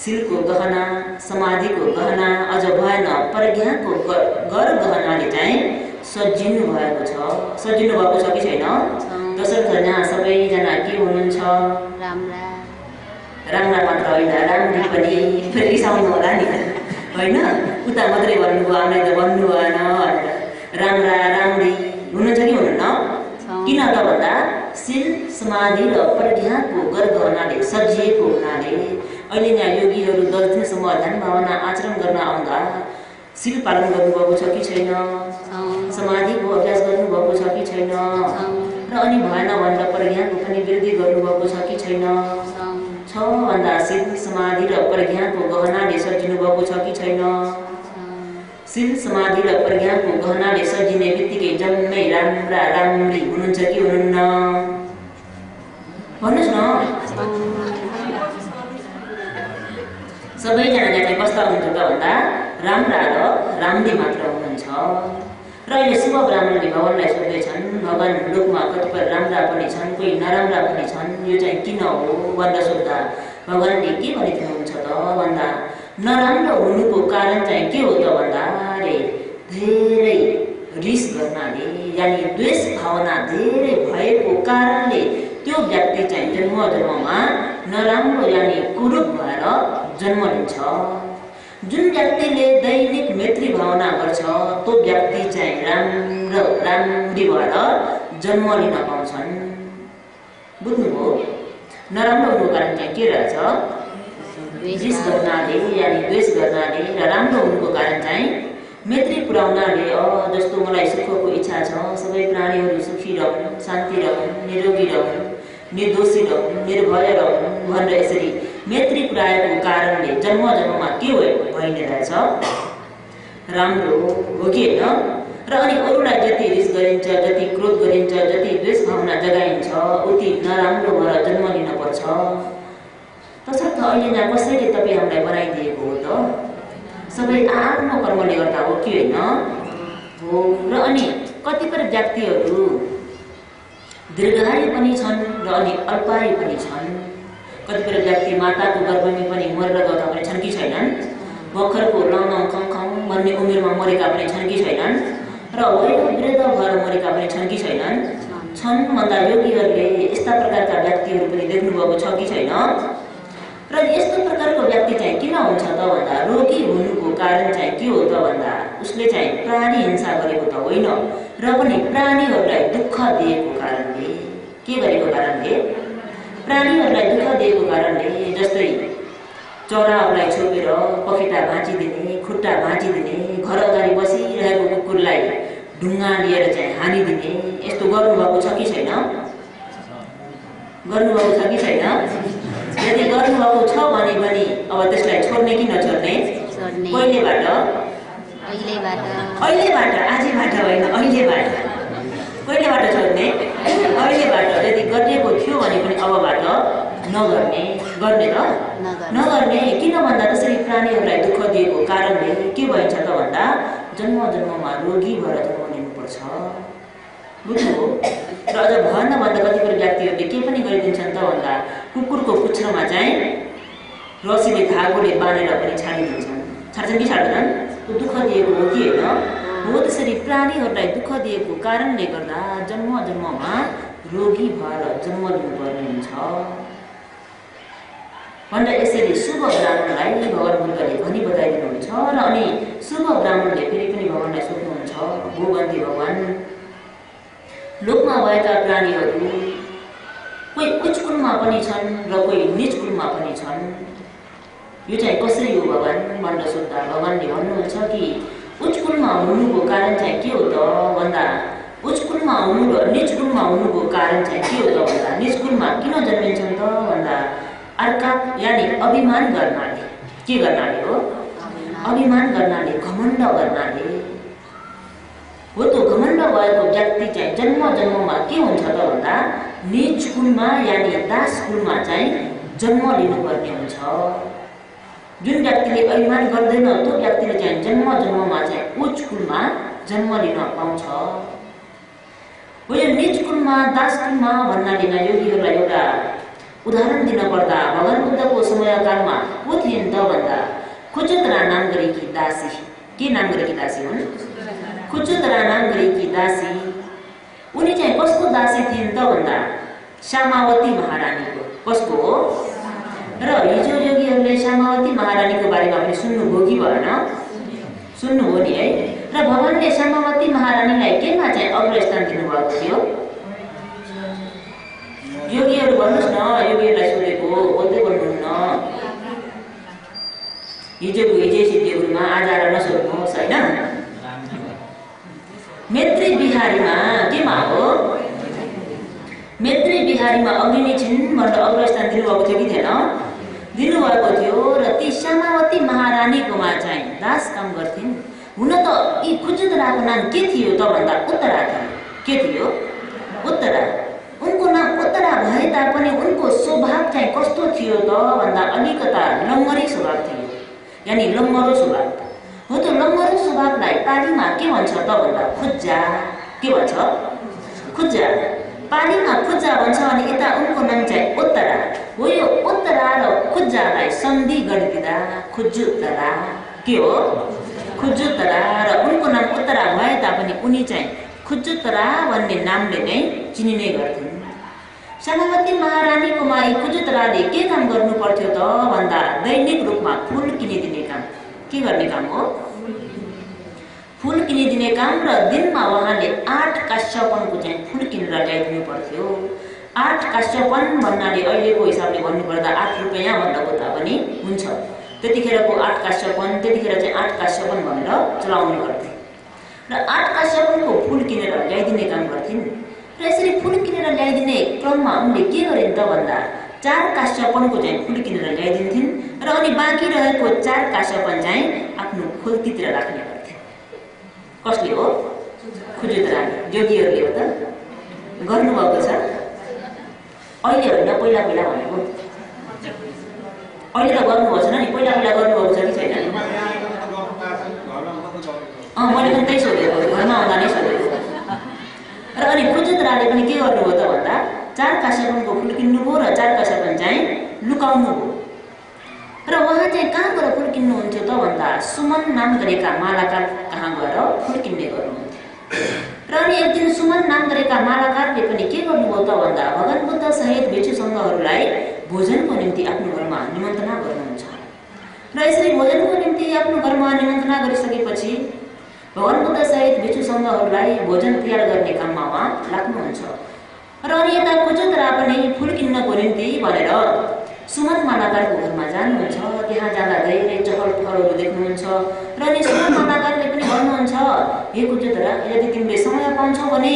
शिलको गहना, समाधिको गहना, अझ भएन प्रज्ञाको गहनाले चाहिँ सजिनु भएको छ। सजिनु भएको छ कि छैन? तसर्थ यहाँ सबैजना के हुनुहुन्छ? राम्रा। राम्रा मात्र होइन, राम्री पनि। फेरि रिसाउनु होला नि, होइन? उता मात्रै भन्नुभयो, आउने त भन्नु भएन भनेर। राम्रा राम्री हुनुहुन्छ कि हुनुहुन्न? किन त भन्दा शिल, समाधि र प्रज्ञाको गहनाले सजिएको हुनाले। अहिले यहाँ योगीहरू 10 दिनसम्म ध्यान भावना आचरण गर्न आउँदा शिल पालन गर्नुभएको छ कि छैन? समाधिको अभ्यास गर्नुभएको छ कि छैन? र अनि भएन भनेर प्रज्ञाको पनि वृद्धि गर्नुभएको छ कि छैन? छ भन्दा शिल, समाधि र प्रज्ञाको गहनाले सजिनु भएको छ कि छैन? शिल, समाधि र प्रज्ञाको गहनाले सजिने बित्तिकै जम्मै राम्रा राम्री हुनुहुन्छ कि हुनुहुन्न? भन्नुहोस् न। सबैजना चाहिँ कस्ता हुनुहुन्छ त भन्दा राम्रा र राम्री मात्र हुनुहुन्छ। र अहिले शुभ ब्राह्मणले भगवानलाई सोध्दैछन्, भगवान लोकमा कतिपय राम्रा पनि छन्, कोही नराम्रा पनि छन्, यो चाहिँ किन हो भनेर सोद्धा भगवानले के भनिदिनुहुन्छ त भन्दा नराम्रो हुनुको कारण चाहिँ के हो त भन्दा धेरै रिस गर्नाले, यानी द्वेष भावना धेरै भएको कारणले त्यो व्यक्ति चाहिँ जन्ममा नराम्रो यानी कुरूप भएर जन्म लिन्छ। जुन व्यक्तिले दैनिक मैत्री भावना गर्छ त्यो व्यक्ति चाहिँ राम्रो राम्री भएर जन्म लिन पाउँछन्। बुझ्नुभयो? नराम्रो हुनुको कारण चाहिँ के रहेछ? रिस गर्नाले, यानी द्वेष गर्नाले, र राम्रो हुनुको कारण चाहिँ मैत्री पुर्याउनाले। जस्तो मलाई सुखको इच्छा छ, सबै प्राणीहरू सुखी रहन्, शान्ति रहन्, निरोगी रहन्, निर्दोषी रहन्, निर्भय रहन् भनेर यसरी मैत्री पुर्याएको कारणले जन्ममा के भइ नै रहेछ? राम्रो हो कि होइन? र अनि अरूलाई जति रिस गरिन्छ, जति क्रोध गरिन्छ, जति द्वेष भावना जगाइन्छ उति नराम्रो भएर जन्म लिनुपर्छ। तसर्थ अहिले यहाँ कसैले तपाईँ हामीलाई बनाइदिएको हो त? सबै आफ्नो कर्मले गर्दा हो कि होइन? हो। र अनि कतिपय व्यक्तिहरू दीर्घायु पनि छन् र अनि अल्पायु पनि छन्। कतिपय व्यक्ति माताको गर्भमै पनि मरेर गएका पनि छन् कि छैनन्? भर्खरको लङ खङ भन्ने उमेरमा मरेका पनि छन् कि छैनन्? र वृद्ध भएर मरेका पनि छन् कि छैनन्? छन् भन्दा योगीहरूले यस्ता प्रकारका व्यक्तिहरू पनि देख्नुभएको छ कि छैन? र यस्तो प्रकारको व्यक्ति चाहिँ किन हुन्छ त भन्दा रोगी हुनुको कारण चाहिँ के हो त भन्दा उसले चाहिँ प्राणी हिंसा गरेको त होइन, र पनि प्राणीहरूलाई दुःख दिएको कारणले। के गरेको कारणले? प्राणीहरूलाई दुःख दिएको कारणले, जस्तै चराहरूलाई छोपेर पखेटा भाँचिदिने, खुट्टा भाँचिदिने, घर अगाडि बसिरहेको कुकुरलाई ढुङ्गा लिएर चाहिँ हानिदिने, यस्तो गर्नुभएको छ कि छैन? गर्नुभएको छ कि छैन? यदि गर्नुभएको छ भने पनि अब त्यसलाई छोड्ने कि नछोड्ने? कहिलेबाट? अहिलेबाट, आजैबाट होइन, अहिलेबाट। कहिलेबाट छोड्ने? अहिलेबाट। यदि गरिएको थियो भने पनि अबबाट नगर्ने। गर्ने र नगर्ने। किन भन्दा त्यसरी प्राणीहरूलाई दुःख दिएको कारणले के भइन्छ त भन्दा जन्म जन्ममा रोगी भएर जन्म लिनुपर्छ। बुझ्नुभयो? र अझ भएन भन्दा कतिपय व्यक्तिहरूले के पनि गरिदिन्छन् त भन्दा कुकुरको पुच्छरमा चाहिँ रसीले धागोले बाँधेर पनि छाडिदिन्छन्। छाड्छन् कि छाड्दैनन्? त्यो दुःख दिएको हो कि होइन? हो। त्यसरी प्राणीहरूलाई दुःख दिएको कारणले गर्दा जन्म जन्ममा रोगी भएर जन्म लिनुपर्ने हुन्छ भनेर यसरी शुभ ब्राह्मणलाई भगवान बुद्धले भनी बताइदिनुहुन्छ। र अनि शुभ ब्राह्मणले फेरि पनि भगवानलाई सोध्नुहुन्छ, भोगन्ती भगवान, लोकमा भएका प्राणीहरू कोही उच्च कुलमा पनि छन् र कोही निच कुलमा पनि छन्, यो चाहिँ कसरी हो भगवान भनेर सोद्धा भगवानले भन्नुहुन्छ कि उच्च कुलमा हुनुको कारण चाहिँ के हो त भन्दा उच्च कुलमा हुनु र निच कुलमा हुनुको कारण चाहिँ के हो त भन्दा निच कुलमा किन जन्मिन्छन् त भन्दा अर्का यानि अभिमान गर्नाले। के गर्नाले हो? अभिमान गर्नाले, घमण्ड गर्नाले हो। त्यो घमण्ड भएको व्यक्ति चाहिँ जन्म जन्ममा के हुन्छ त भन्दा निच कुलमा यानि दास कुलमा चाहिँ जन्म लिनुपर्ने हुन्छ। जुन व्यक्तिले अभिमान गर्दैन त्यो व्यक्तिले चाहिँ जन्म जन्ममा चाहिँ उच्च कुलमा जन्म लिन पाउँछ। हो यो निच कुलमा दास कुलमा भन्नाले नै योगीहरूलाई एउटा उदाहरण दिन पर्दा भगवान बुद्धको समयकालमा को थिइन् त भन्दा खुचुत्रा नाम गरेकी दासी। के नाम गरेकी दासी हुन्? खुचुत्रा नाम गरेकी दासी। उनी चाहिँ कसको दासी थिइन् त भन्दा श्यामावती महारानीको। कसको हो? र हिजो योगीहरूले श्यामावती महारानीको बारेमा पनि सुन्नुभयो कि भएन? सुन्नुभयो नि है। र भगवानले श्यामावती महारानीलाई केमा चाहिँ अग्रस्थान दिनुभएको थियो? योगीहरू भन्नुहोस् न, योगीहरूलाई सोधेको बोल्दै भन्नुहुन्न। हिजोको हिजै सिद्धिहरूमा आज आएर नसोध्नुहोस् होइन। मैत्री बिहारीमा केमा हो? मैत्री बिहारीमा अग्नि छिन् भनेर अग्रस्थान दिनुभएको थियो कि थिएन? दिनुभएको थियो। र ती श्यामावती महारानीकोमा चाहिँ दास काम गर्थिन्। हुन त यी खुजुदराको नाम के थियो त भन्दा उत्तरा थियो। के थियो? उत्तरा। उनको नाम उत्तरा भए तापनि उनको स्वभाव चाहिँ कस्तो थियो त भन्दा अलिकता लङ्गरी स्वभाव थियो, यानि लङ्गरो स्वभाव हो। त्यो लङ्गरो स्वभावलाई पालीमा के भन्छ त भन्दा खुज्जा। के भन्छ? खुज्जा। पालीमा खुज्जा भन्छ अनि यता उनको नाम चाहिँ उत्तरा हो। यो उत्तरा र खुज्जालाई सन्धि गरिदिँदा खुजुत्तरा के हो? खुजुत्तरा। र उनको नाम उत्तरा भए तापनि उनी चाहिँ खुजुत्तरा भन्ने नामले नै चिनिने गर्थिन्। श्यामावती महारानीकोमा यी खुजुत्तराले के काम गर्नु पर्थ्यो त भन्दा दैनिक रूपमा फुल किनिदिने काम। के गर्ने काम हो? फुल किनिदिने काम। र दिनमा उहाँले 8 काश्यपनको चाहिँ फुल किनेर ल्याइदिनु पर्थ्यो। 8 काश्यपन भन्नाले अहिलेको हिसाबले भन्नुपर्दा 8 रुपैयाँ भन्दा उता पनि हुन्छ। त्यतिखेरको 8 काश्यपन, त्यतिखेर चाहिँ 8 काश्यपन भनेर चलाउने गर्थे। र 8 काश्यपनको फुल किनेर ल्याइदिने काम गर्थिन्। र यसरी फुल किनेर ल्याइदिने क्रममा उनले के गरिन् त भन्दा 4 काश्यपनको चाहिँ फुल किनेर ल्याइदिन्थिन्। र अनि बाँकी रहेको 4 काश्यपन चाहिँ आफ्नो खोल्तीतिर राख्ने गर्थे। कसले हो? खुजुत्तराले। योगीहरूले हो त गर्नुभएको छ। अहिले होइन, पहिला पहिला भनेको। अहिले त गर्नुभएको छैन नि, पहिला पहिला गर्नुभएको छ कि छैन? मैले पनि त्यही सोधेको, घरमा आउँदा नै सोधेको। र अनि खुजुत्तराले पनि के गर्नुभयो त भन्दा 4 काश्यपनको फुल किन्नुभयो र 4 काश्यपन चाहिँ लुकाउनुभयो। र उहाँ चाहिँ कहाँ गएर फुल किन्नुहुन्थ्यो त भन्दा सुमन नाम गरेका मालाकार कहाँ गएर फुल किन्ने गर्नुहुन्थ्यो। र अनि एक दिन सुमन नाम गरेका मालाकारले पनि के गर्नुभयो त भन्दा भगवान बुद्ध सहित भिक्षु सङ्घहरूलाई भोजनको निम्ति आफ्नो घरमा निमन्त्रणा गर्नुहुन्छ। र यसरी भोजनको निम्ति आफ्नो घरमा निमन्त्रणा गरिसकेपछि भगवान बुद्ध सहित भिक्षु सङ्घहरूलाई भोजन तयार गर्ने काममा उहाँ लाग्नुहुन्छ। र र अनि यता कुचुत्रा पनि फुल किन्नको निम्ति भनेर सुमन मालाकारको घरमा जानुहुन्छ। त्यहाँ जाँदा धेरै चहल पहलहरू देख्नुहुन्छ र अनि सुमन मालाकारले पनि भन्नुहुन्छ, हे कुचुत्रा, यदि तिमीले समय पाउँछौ भने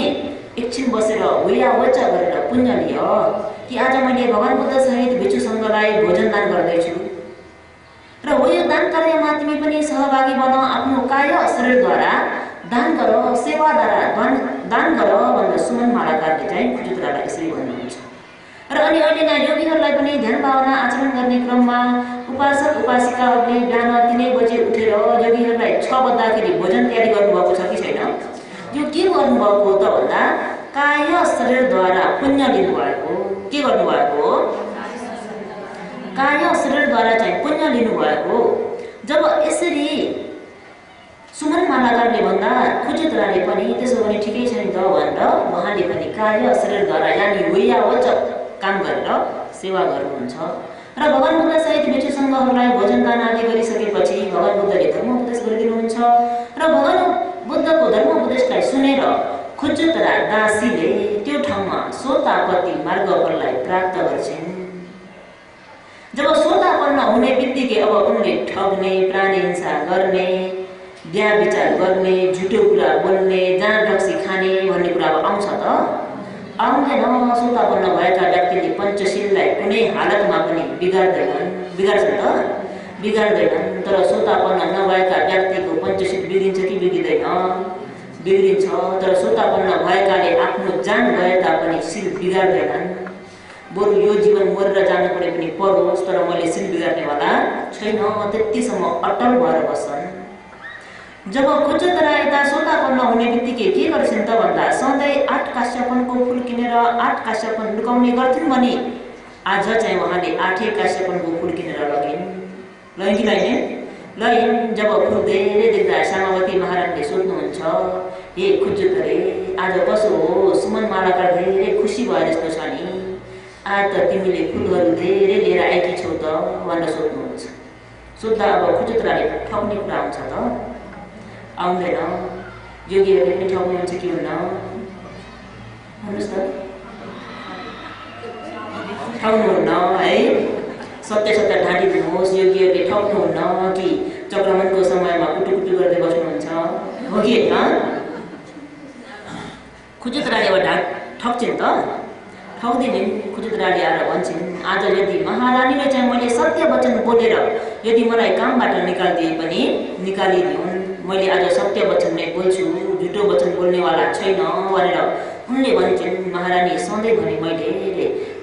एकछिन बसेर हुया वच्चा गरेर पुण्य लिय कि आज मैले भगवान बुद्ध सहित भिक्षुसँगलाई भोजन दान गर्दैछु र हो यो दान कार्यमा तिमी पनि सहभागी बन, आफ्नो काय शरीरद्वारा दान गर, सेवाद्वारा दान गर भनेर सुमन मालाकारले चाहिँ कुचुत्रालाई यसरी भन्नुहुन्छ। र अनि अहिलेका योगीहरूलाई पनि ध्यान भावना आचरण गर्ने क्रममा उपासक उपासिकाहरूले बिहान 3 बजे उठेर योगीहरूलाई 6 बज्दाखेरि भोजन तयारी गर्नुभएको छ कि छैन? यो के गर्नुभएको त भन्दा काय शरीरद्वारा पुण्य लिनुभएको। के गर्नुभएको? काय शरीरद्वारा चाहिँ पुण्य लिनुभएको। जब यसरी सुमन मालाकारले भन्दा कुचुत्राले पनि त्यसो भने ठिकै छ नि त भनेर उहाँले पनि काय शरीरद्वारा यानि हुया वच्चा काम गरेर सेवा गर्नुहुन्छ। र भगवान बुद्ध सहित भिक्षुसँगहरूलाई भोजन दान आदि गरिसकेपछि भगवान बुद्धले धर्म उपदेश गरिदिनुहुन्छ र भगवान बुद्धको धर्म उपदेशलाई सुनेर कुचुत्रा दासीले त्यो ठाउँमा सोतापति मार्गफललाई प्राप्त गर्छिन्। जब सोतापन्न हुने बित्तिकै अब उनले ठग्ने, प्राणहिंसा गर्ने, बिहा विचार गर्ने, झुटो कुरा बोल्ने, जाँड रक्सी खाने भन्ने कुरा अब आउँछ त? आउँदैन। सोतापन्न भएका व्यक्तिले पञ्चशीललाई कुनै हालतमा पनि बिगार्छन् त? बिगार्दैनन्। तर सोतापन्न नभएका व्यक्तिको पञ्चशील बिग्रिन्छ कि बिग्रिँदैन? बिग्रिन्छ। तर सोतापन्न भएकाले आफ्नो जान गए तापनि शिल बिगार्दैनन्। बरु यो जीवन मरेर जानु परे पनि परोस्, तर मैले शिल बिगार्नेवाला छैन, त्यतिसम्म अटल भएर बस्छन्। जब कुचुत्रा यता सोतापन्न हुने बित्तिकै के गर्छन् त भन्दा सधैँ 8 काश्यपनको फुल किनेर 8 काश्यपन लुकाउने गर्थिन् भने आज चाहिँ उहाँले 8 काश्यपनको फुल किनेर लगिन् कि लैन। जब फुल धेरै देख्दा सामावती महाराजले सोध्नुहुन्छ, हे कुचुत्रे, आज कसो हो? सुमन मालाकार धेरै खुसी भए जस्तो छ नि, आज त तिमीले फुलहरू धेरै लिएर आएकी छौ त भनेर सोध्नुहुन्छ। सोद्धा अब कुचुत्राले ठग्ने कुरा आउँछ त? आउँदैन। योगीहरूले पनि ठग्नुहुन्छ कि हुन्न? भन्नुहोस् त। ठग्नुहुन्न है? सत्य सत्य ढाँटी दिनुहोस्। योगीहरूले ठग्नुहुन्न कि चक्रमनको समयमा कुटुकुटु गर्दै बस्नुहुन्छ? हो कि होइन? कुचुत्राले अब ठग्छिन् त? ठग्दिनन्। कुचुत्राले आएर भन्छन्, आज यदि महारानीले चाहिँ मैले सत्य वचन बोलेर यदि मलाई कामबाट निकालिदिए पनि निकालिदिउन्, मैले आज सत्य वचन नै बोल्छु, झुटो वचन बोल्नेवाला छैन भनेर उनले भन्छन्। महारानी, सधैँभरि मैले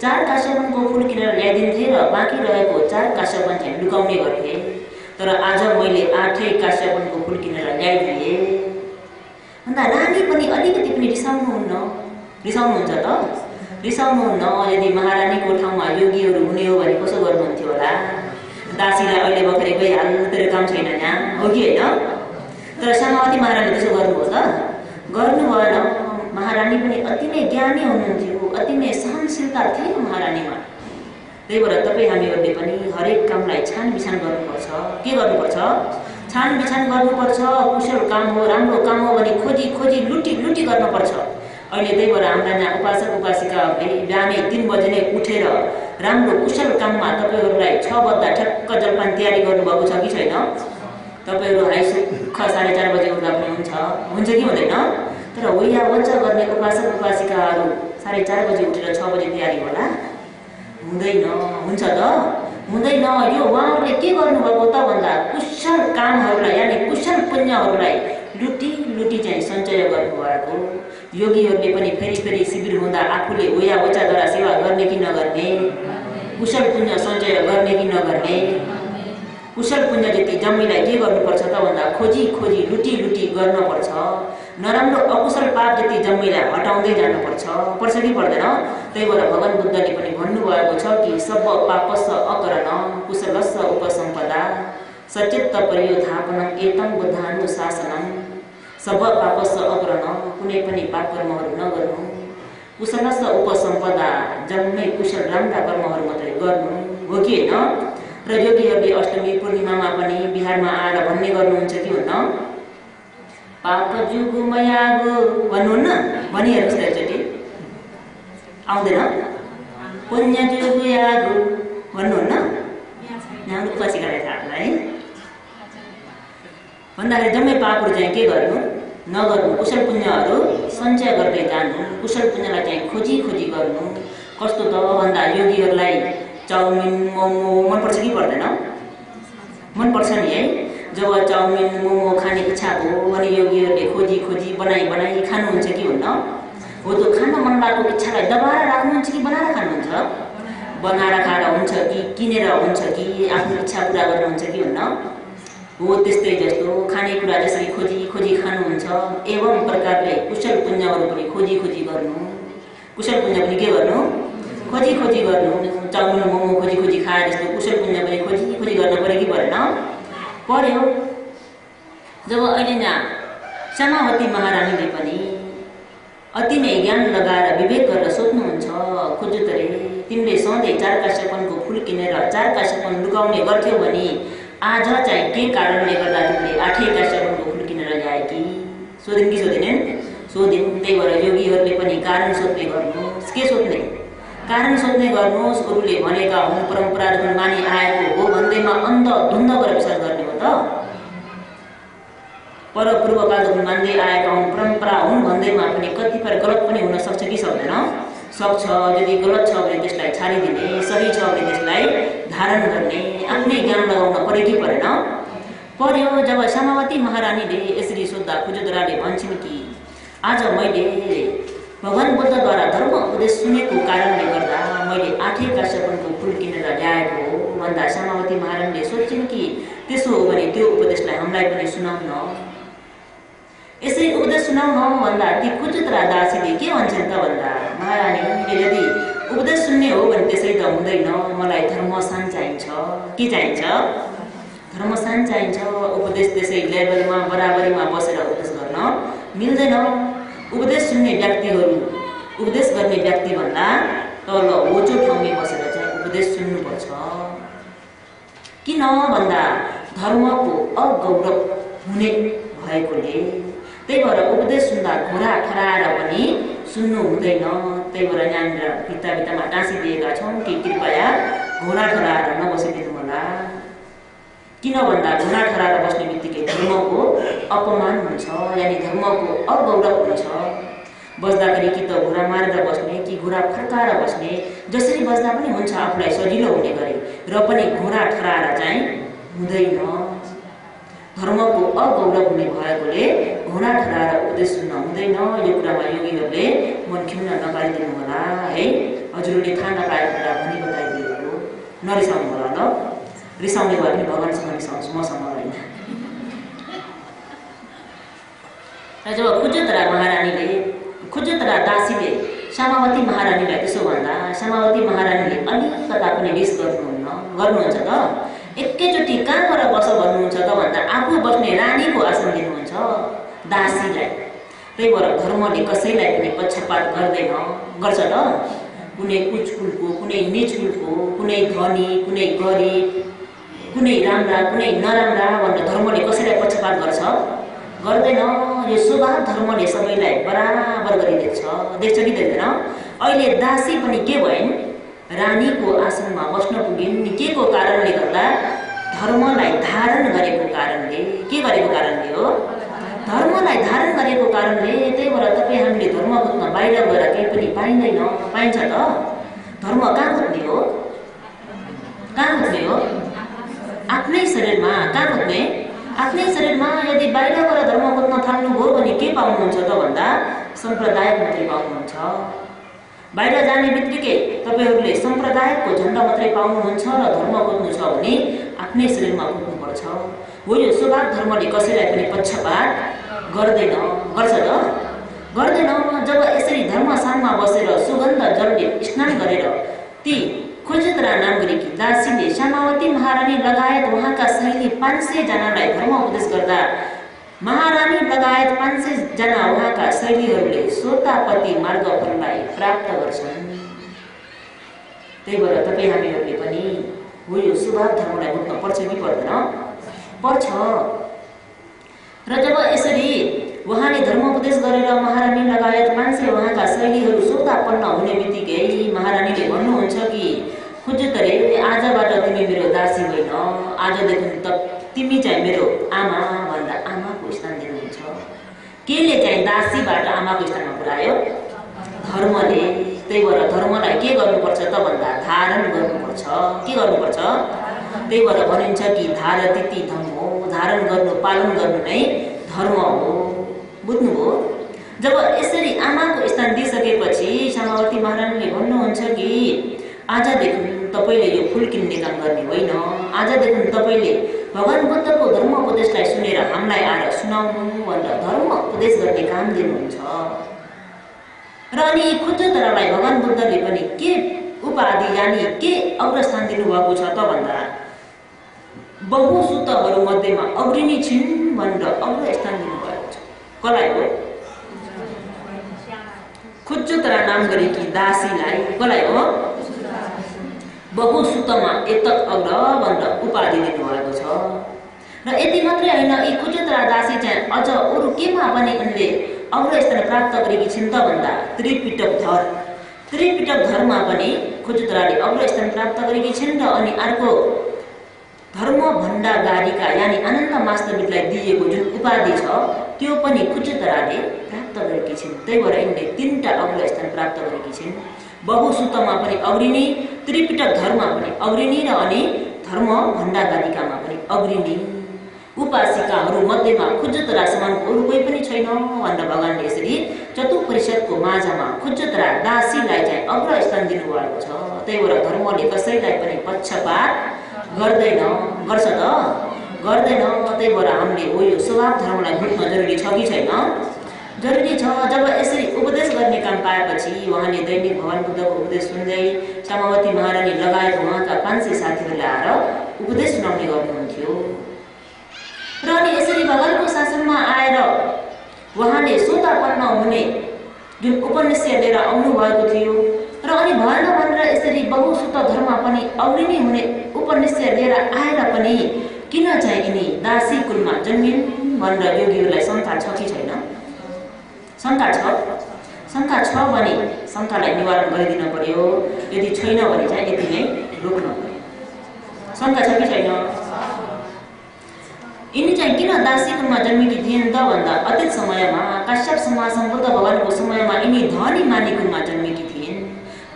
4 काश्यपनको फुल किनेर ल्याइदिन्थेँ र बाँकी रहेको 4 काश्यपन चाहिँ लुकाउने गर्थेँ, तर आज मैले 8 काश्यपनको फुल किनेर ल्याइदिएँ भन्दा रानी पनि अलिकति पनि रिसाउनुहुन्छ त? रिसाउनुहुन्न। यदि महारानीको ठाउँमा योगीहरू हुने हो भने कसो गर्नुहुन्थ्यो होला? दासीलाई अहिले भर्खरै गइहाल, तेरो काम छैन यहाँ, हो कि होइन? तर सामावती महारानीले त्यसो गर्नुभयो त? गर्नु भएन। महारानी पनि अति नै ज्ञानी हुनुहुन्थ्यो, अति नै सहनशीलता थियो महारानीमा। त्यही भएर तपाईँ हामीहरूले पनि हरेक कामलाई छानबिछान गर्नुपर्छ। के गर्नुपर्छ? छानबिछान गर्नुपर्छ। कुशल काम हो, राम्रो काम हो भने खोजी लुटी गर्नुपर्छ। अहिले त्यही भएर हाम्रा यहाँ उपासक उपासिकाहरूले बिहानै 3 बजे नै उठेर राम्रो कुशल काममा तपाईँहरूलाई 6 बज्दा ठ्याक्क जलपान तयारी गर्नुभएको छ कि छैन? तपाईँहरू हाइसुख 4:30 बजे उठ्दा पनि हुन्छ कि हुँदैन? तर हुया वच्चा गर्ने उपासक उपासिकाहरू 4:30 बजे उठेर 6 बजे तयारी होला? हुँदैन। हुन्छ त? हुँदैन। यो उहाँहरूले के गर्नुभएको त भन्दा कुशल कामहरूलाई यानि कुशल पुण्यहरूलाई लुटी चाहिँ सञ्चय गर्नुभएको। योगीहरूले पनि फेरि शिविर हुँदा आफूले हुया वच्चाद्वारा सेवा गर्ने कि नगर्ने? कुशल पुण्य सञ्चय गर्ने कि नगर्ने? कुशल पुण्य जति जम्मीलाई के गर्नुपर्छ त भन्दा खोजी लुटी गर्नुपर्छ। नराम्रो अकुशल पाप जति जम्मीलाई हटाउँदै जानुपर्छ। पर्छ कि पर्दैन? त्यही भएर भगवान बुद्धले पनि भन्नुभएको छ कि सब पापस्स अकरण कुशलस्स उपसम्पदा सचित्त परियोधापनम एतं बुद्धानुशासनम। सब पापस्स अकरण, कुनै पनि पाप कर्महरू नगर्नु, कुशलस्स उपसम्पदा, जम्मै कुशल राम्रा कर्महरू मात्रै गर्नु, हो कि होइन? र योगीहरूले अष्टमी पूर्णिमामा पनि बिहारमा आएर भन्ने गर्नुहुन्छ कि हुन्न? पाप जुगु मयागु भन्नुहुन्न? भनिहेर्नुहोस् त एकचोटि। आउँदैन पुण्य जुगु यागु भन्नुहुन्न यहाँ पछि गरेर थाहा भन्दाखेरि जम्मै पापहरू चाहिँ के गर्नु नगर्नु, कुशल पुण्यहरू सञ्चय गर्दै जानु, कुशल पुण्यलाई चाहिँ खोजी खोजी गर्नु। कस्तो त भन्दा योगीहरूलाई चाउमिन मोमो मनपर्छ कि पर्दैन? मनपर्छ नि है। जब चाउमिन मोमो खाने इच्छा भयो भने योगीहरूले खोजी खोजी बनाई बनाई खानुहुन्छ कि हुन्न? हो त खान मन लागेको इच्छालाई दबाएर राख्नुहुन्छ कि बनाएर खानुहुन्छ? बनाएर खाएर हुन्छ कि किनेर हुन्छ कि आफ्नो इच्छा पुरा गर्नुहुन्छ कि हुन्न? हो त्यस्तै जस्तो खानेकुरा जसरी खोजी खोजी खानुहुन्छ एवं प्रकारले कुशल पुण्यहरू पनि खोजी खोजी गर्नु। कुशल पुण्य पनि के गर्नु? खोजी खोजी गर्नु। चाउमिन मोमो खोजी खोजी खाए जस्तो कुशल पुण्य पनि खोजी खोजी गर्न पर्यो कि परेन? पर्यो। जब अहिले यहाँ श्यामावती महारानीले पनि अति नै ज्ञान लगाएर विवेक गरेर सोध्नुहुन्छ, खोजुतरे तिमीले सधैँ 4 काश्यपनको फुल किनेर 4 काश्यपन लुकाउने गर्थ्यौ भने आज चाहिँ के कारणले गर्दा तिमीले 8 काश्यपनको फुल किनेर ल्याए कि? सोधिन् कि सोधिनेन्? सोधिन्। त्यही भएर योगीहरूले पनि कारण सोध्ने गर्नुहोस्। के सोध्ने? कारण सोध्ने गर्नुहोस्। अरूले भनेका हुन्, परम्पराहरू मानि आएको हो भन्दैमा अन्ध धुन्द गरेर विश्वास गर्ने हो त? पर पूर्वकालदेखि मान्दै आएका हुन्, परम्परा हुन् भन्दैमा पनि कतिपय गलत पनि हुन सक्छ कि सक्दैन? सक्छ। यदि गलत छ भने त्यसलाई छाडिदिने, सही छ भने त्यसलाई धारण गर्ने, आफ्नै ज्ञान लगाउन पर्यो कि परेन? पर्यो। जब श्यामावती महारानीले यसरी सोद्धा खुजुद्राले भन्छन् कि आज मैले भगवान बुद्धद्वारा धर्म उपदेश सुनेको कारणले गर्दा मैले 8 काश्यपनको फुल किनेर ल्याएको हो भन्दा श्यामावती महारानीले सोच्छन् कि त्यसो हो भने त्यो उपदेशलाई हामीलाई पनि सुनाउन। यसरी उपदेश सुनाउन भन्दा ती खुजुद्रा दासीले के भन्छन् त भन्दा, महारानी यदि उपदेश सुन्ने हो भने त्यसै त हुँदैन, मलाई धर्मसान चाहिन्छ। के चाहिन्छ? धर्मसान चाहिन्छ। उपदेश त्यसै लेभलमा बराबरीमा बसेर उपदेश गर्न मिल्दैन। उपदेश सुन्ने व्यक्तिहरू उपदेश गर्ने व्यक्ति भन्दा तल होचो ठाउँमै बसेर चाहिँ उपदेश सुन्नुपर्छ। किन भन्दा धर्मको अगौरव हुने भएकोले। त्यही भएर उपदेश सुन्दा घोडा ठहराएर पनि सुन्नु हुँदैन। त्यही भएर यहाँनिर भित्तामा टाँसिदिएका छौँ कि कृपया घोडा ठहराएर नबसिदिनु होला। किन भन्दा घोडा ठहराएर बस्ने बित्तिकै धर्मको अपमान हुन्छ, यानि धर्मको अगौरव हुन्छ। बस्दाखेरि कि त घोडा मारेर बस्ने कि घोडा फर्काएर बस्ने, जसरी बस्दा पनि हुन्छ आफूलाई सजिलो हुने गरी, र पनि घोडा ठहराएर चाहिँ हुँदैन। धर्मको अगौरव हुने भएकोले घोडा ठहराएर उपदेश सुन्न हुँदैन। यो कुरामा योगीहरूले मन खिन्न नपारिदिनु होला है। हजुरहरूले थाहा नपाएको कुरा भनी बताइदिएको, नरिसाउनु होला ल। रिसाउने भयो भने भगवान्सँग रिसाउँछु, मसँग होइन। र जब खुजुद्रा दासीले श्यामावती महारानीलाई त्यसो भन्दा श्यामावती महारानीले अलिकता पनि रिस गर्नुहुन्छ त? एकैचोटि कहाँबाट बस भन्नुहुन्छ त भन्दा आफू बस्ने रानीको आसन दिनुहुन्छ दासीलाई। त्यही भएर धर्मले कसैलाई पनि पक्षपात गर्छ त? कुनै उच्चकुलको, कुनै निचकुलको, कुनै धनी, कुनै गरिब, कुनै राम्रा, कुनै नराम्रा भनेर धर्मले कसैलाई पक्षपात गर्छ? गर्दैन। यो स्वभाव धर्मले सबैलाई बराबर गरिदिन्छ। देख्छ कि देख्दैन? अहिले दासी पनि के भइन्? रानीको आसनमा बस्न पुगिन्। के को कारणले गर्दा? धर्मलाई धारण गरेको कारणले। के गरेको कारणले हो? धर्मलाई धारण गरेको कारणले। त्यही भएर तपाईँ हामीले धर्म खोज्न बाहिर गएर केही पनि पाइँदैन। पाइन्छ त? धर्म कहाँ खोज्ने हो? कहाँ खोज्ने हो? आफ्नै शरीरमा। कहाँ खोज्ने? आफ्नै शरीरमा। यदि बाहिर गएर धर्म खोज्न थाल्नुभयो भने के पाउनुहुन्छ त भन्दा सम्प्रदाय मात्रै पाउनुहुन्छ। बाहिर जाने बित्तिकै तपाईँहरूले सम्प्रदायको झन्डा मात्रै पाउनुहुन्छ र धर्म खोज्नु छ भने आफ्नै शरीरमा खोज्नुपर्छ। हो यो स्वभाव धर्मले कसैलाई पनि पक्षपात गर्दैन। गर्छ त? गर्दैन। जब यसरी धर्मस्थानमा बसेर सुगन्ध जलले स्नान गरेर ती खुजुद्रा नागरिकी दासीले श्यामावती महारानी लगायत उहाँका सहेली 500 जनालाई धर्म उपदेश गर्दा महारानी लगायत 500 जना उहाँका शैलीहरूले सोतापति मार्गफललाई प्राप्त गर्छन्। त्यही भएर तपाईँ हामीहरूले पनि हो यो स्वभाव धर्मलाई बुझ्न पर्छ कि पर्दैन? पर्छ। र जब यसरी उहाँले धर्म उपदेश गरेर महारानी लगायत 500 उहाँका शैलीहरू सोता सोतापन्न हुने बित्तिकै महारानीले भन्नुहुन्छ कि खुजुतरे आजबाट तिमी मेरो दासी होइन, आजदेखि त तिमी चाहिँ मेरो आमा भन्दा आमाको स्थान दिनुहुन्छ। केले चाहिँ दासीबाट आमाको स्थानमा पुर्यायो? धर्मले। त्यही भएर धर्मलाई के गर्नुपर्छ त भन्दा धारण गर्नुपर्छ। के गर्नुपर्छ? त्यही भएर भनिन्छ कि धारतिथि धम्मो, धारण गर्नु पालन गर्नु नै धर्म हो। बुझ्नुभयो? जब यसरी आमाको स्थान दिइसकेपछि समावती महारानीले भन्नुहुन्छ कि आजदेखि तपाईँले यो फुल किन्ने काम गर्ने होइन, आजदेखि तपाईँले भगवान बुद्धको धर्म उपदेशलाई सुनेर हामीलाई आएर सुनाउनु भनेर धर्म उपदेश गर्ने काम दिनुहुन्छ। र अनि खुजुतरालाई भगवान बुद्धले पनि के उपाधि यानि के अग्रस्थान दिनुभएको छ त भन्दा बहुसुतहरू मध्येमा अग्रणी छिन् भनेर अग्रस्थान दिनुभएको छ। कसलाई हो? खुजुतरा नाम गरेकी दासीलाई। कसलाई हो? बहुसुतमा एतक अग्र भनेर उपाधि दिनुभएको छ। र यति मात्रै होइन, यी खुजुतरा दासी चाहिँ अझ अरू केमा पनि उनले अग्रस्थान प्राप्त गरेकी छिन् त भन्दा त्रिपिटक धर्ममा पनि खुजुतराले अग्रस्थान प्राप्त गरेकी छिन्। र अनि अर्को धर्म भण्डागारिका यानि अनन्त वास्तविकलाई दिएको जुन उपाधि छ त्यो पनि खुजुतराले प्राप्त गरेकी छिन्। त्यही भएर यिनले 3टा अग्रस्थान प्राप्त गरेकी छिन्। बहुसुतमा पनि अग्रणी, त्रिपिटक धर्ममा पनि अग्रणी र अनि धर्म भण्डागारिकामा पनि अग्रणी। उपासिकाहरू मध्येमा खुजुतरा समानको अरू कोही पनि छैन भनेर भगवानले यसरी चतुपरिषदको माझमा खुजुतरा दासीलाई चाहिँ अग्रस्थान दिनुभएको छ। त्यही भएर धर्मले कसैलाई पनि पक्षपात गर्दैन। गर्छ त? गर्दैन। त्यही भएर हामीले हो यो स्वभाव धर्मलाई बुझ्न जरुरी छ कि छैन? जरुरी छ। जब यसरी उपदेश गर्ने काम पाएपछि उहाँले दैनिक भगवान बुद्धको उपदेश सुन्दै समावती महारानी लगायत उहाँका 500 साथीहरूलाई आएर उपदेश सुनाउने गर्नुहुन्थ्यो। र अनि यसरी भगवानको शासनमा आएर उहाँले सोतापन्न हुने जुन उपनिषद लिएर आउनु भएको थियो र अनि भएन भनेर यसरी बहुसुत धर्ममा पनि अग्रणी हुने उपनिषद लिएर आएर पनि किन चाहिँ यिनी दासी कुलमा जन्मिन् भनेर योगीहरूलाई शङ्का छ कि छैन? शङ्का छ। शङ्का छ भने शङ्कालाई निवारण गरिदिन पर्यो। यदि छैन भने चाहिँ यति नै रोक्न पर्यो। शङ्का छ कि छैन? यिनी चाहिँ किन दासी कुलमा जन्मेकी थिइन् त भन्दा अतीत समयमा काश्यप समाज सम्बुद्ध भगवानको समयमा यिनी धनी मानी कुलमा जन्मेकी थिइन्।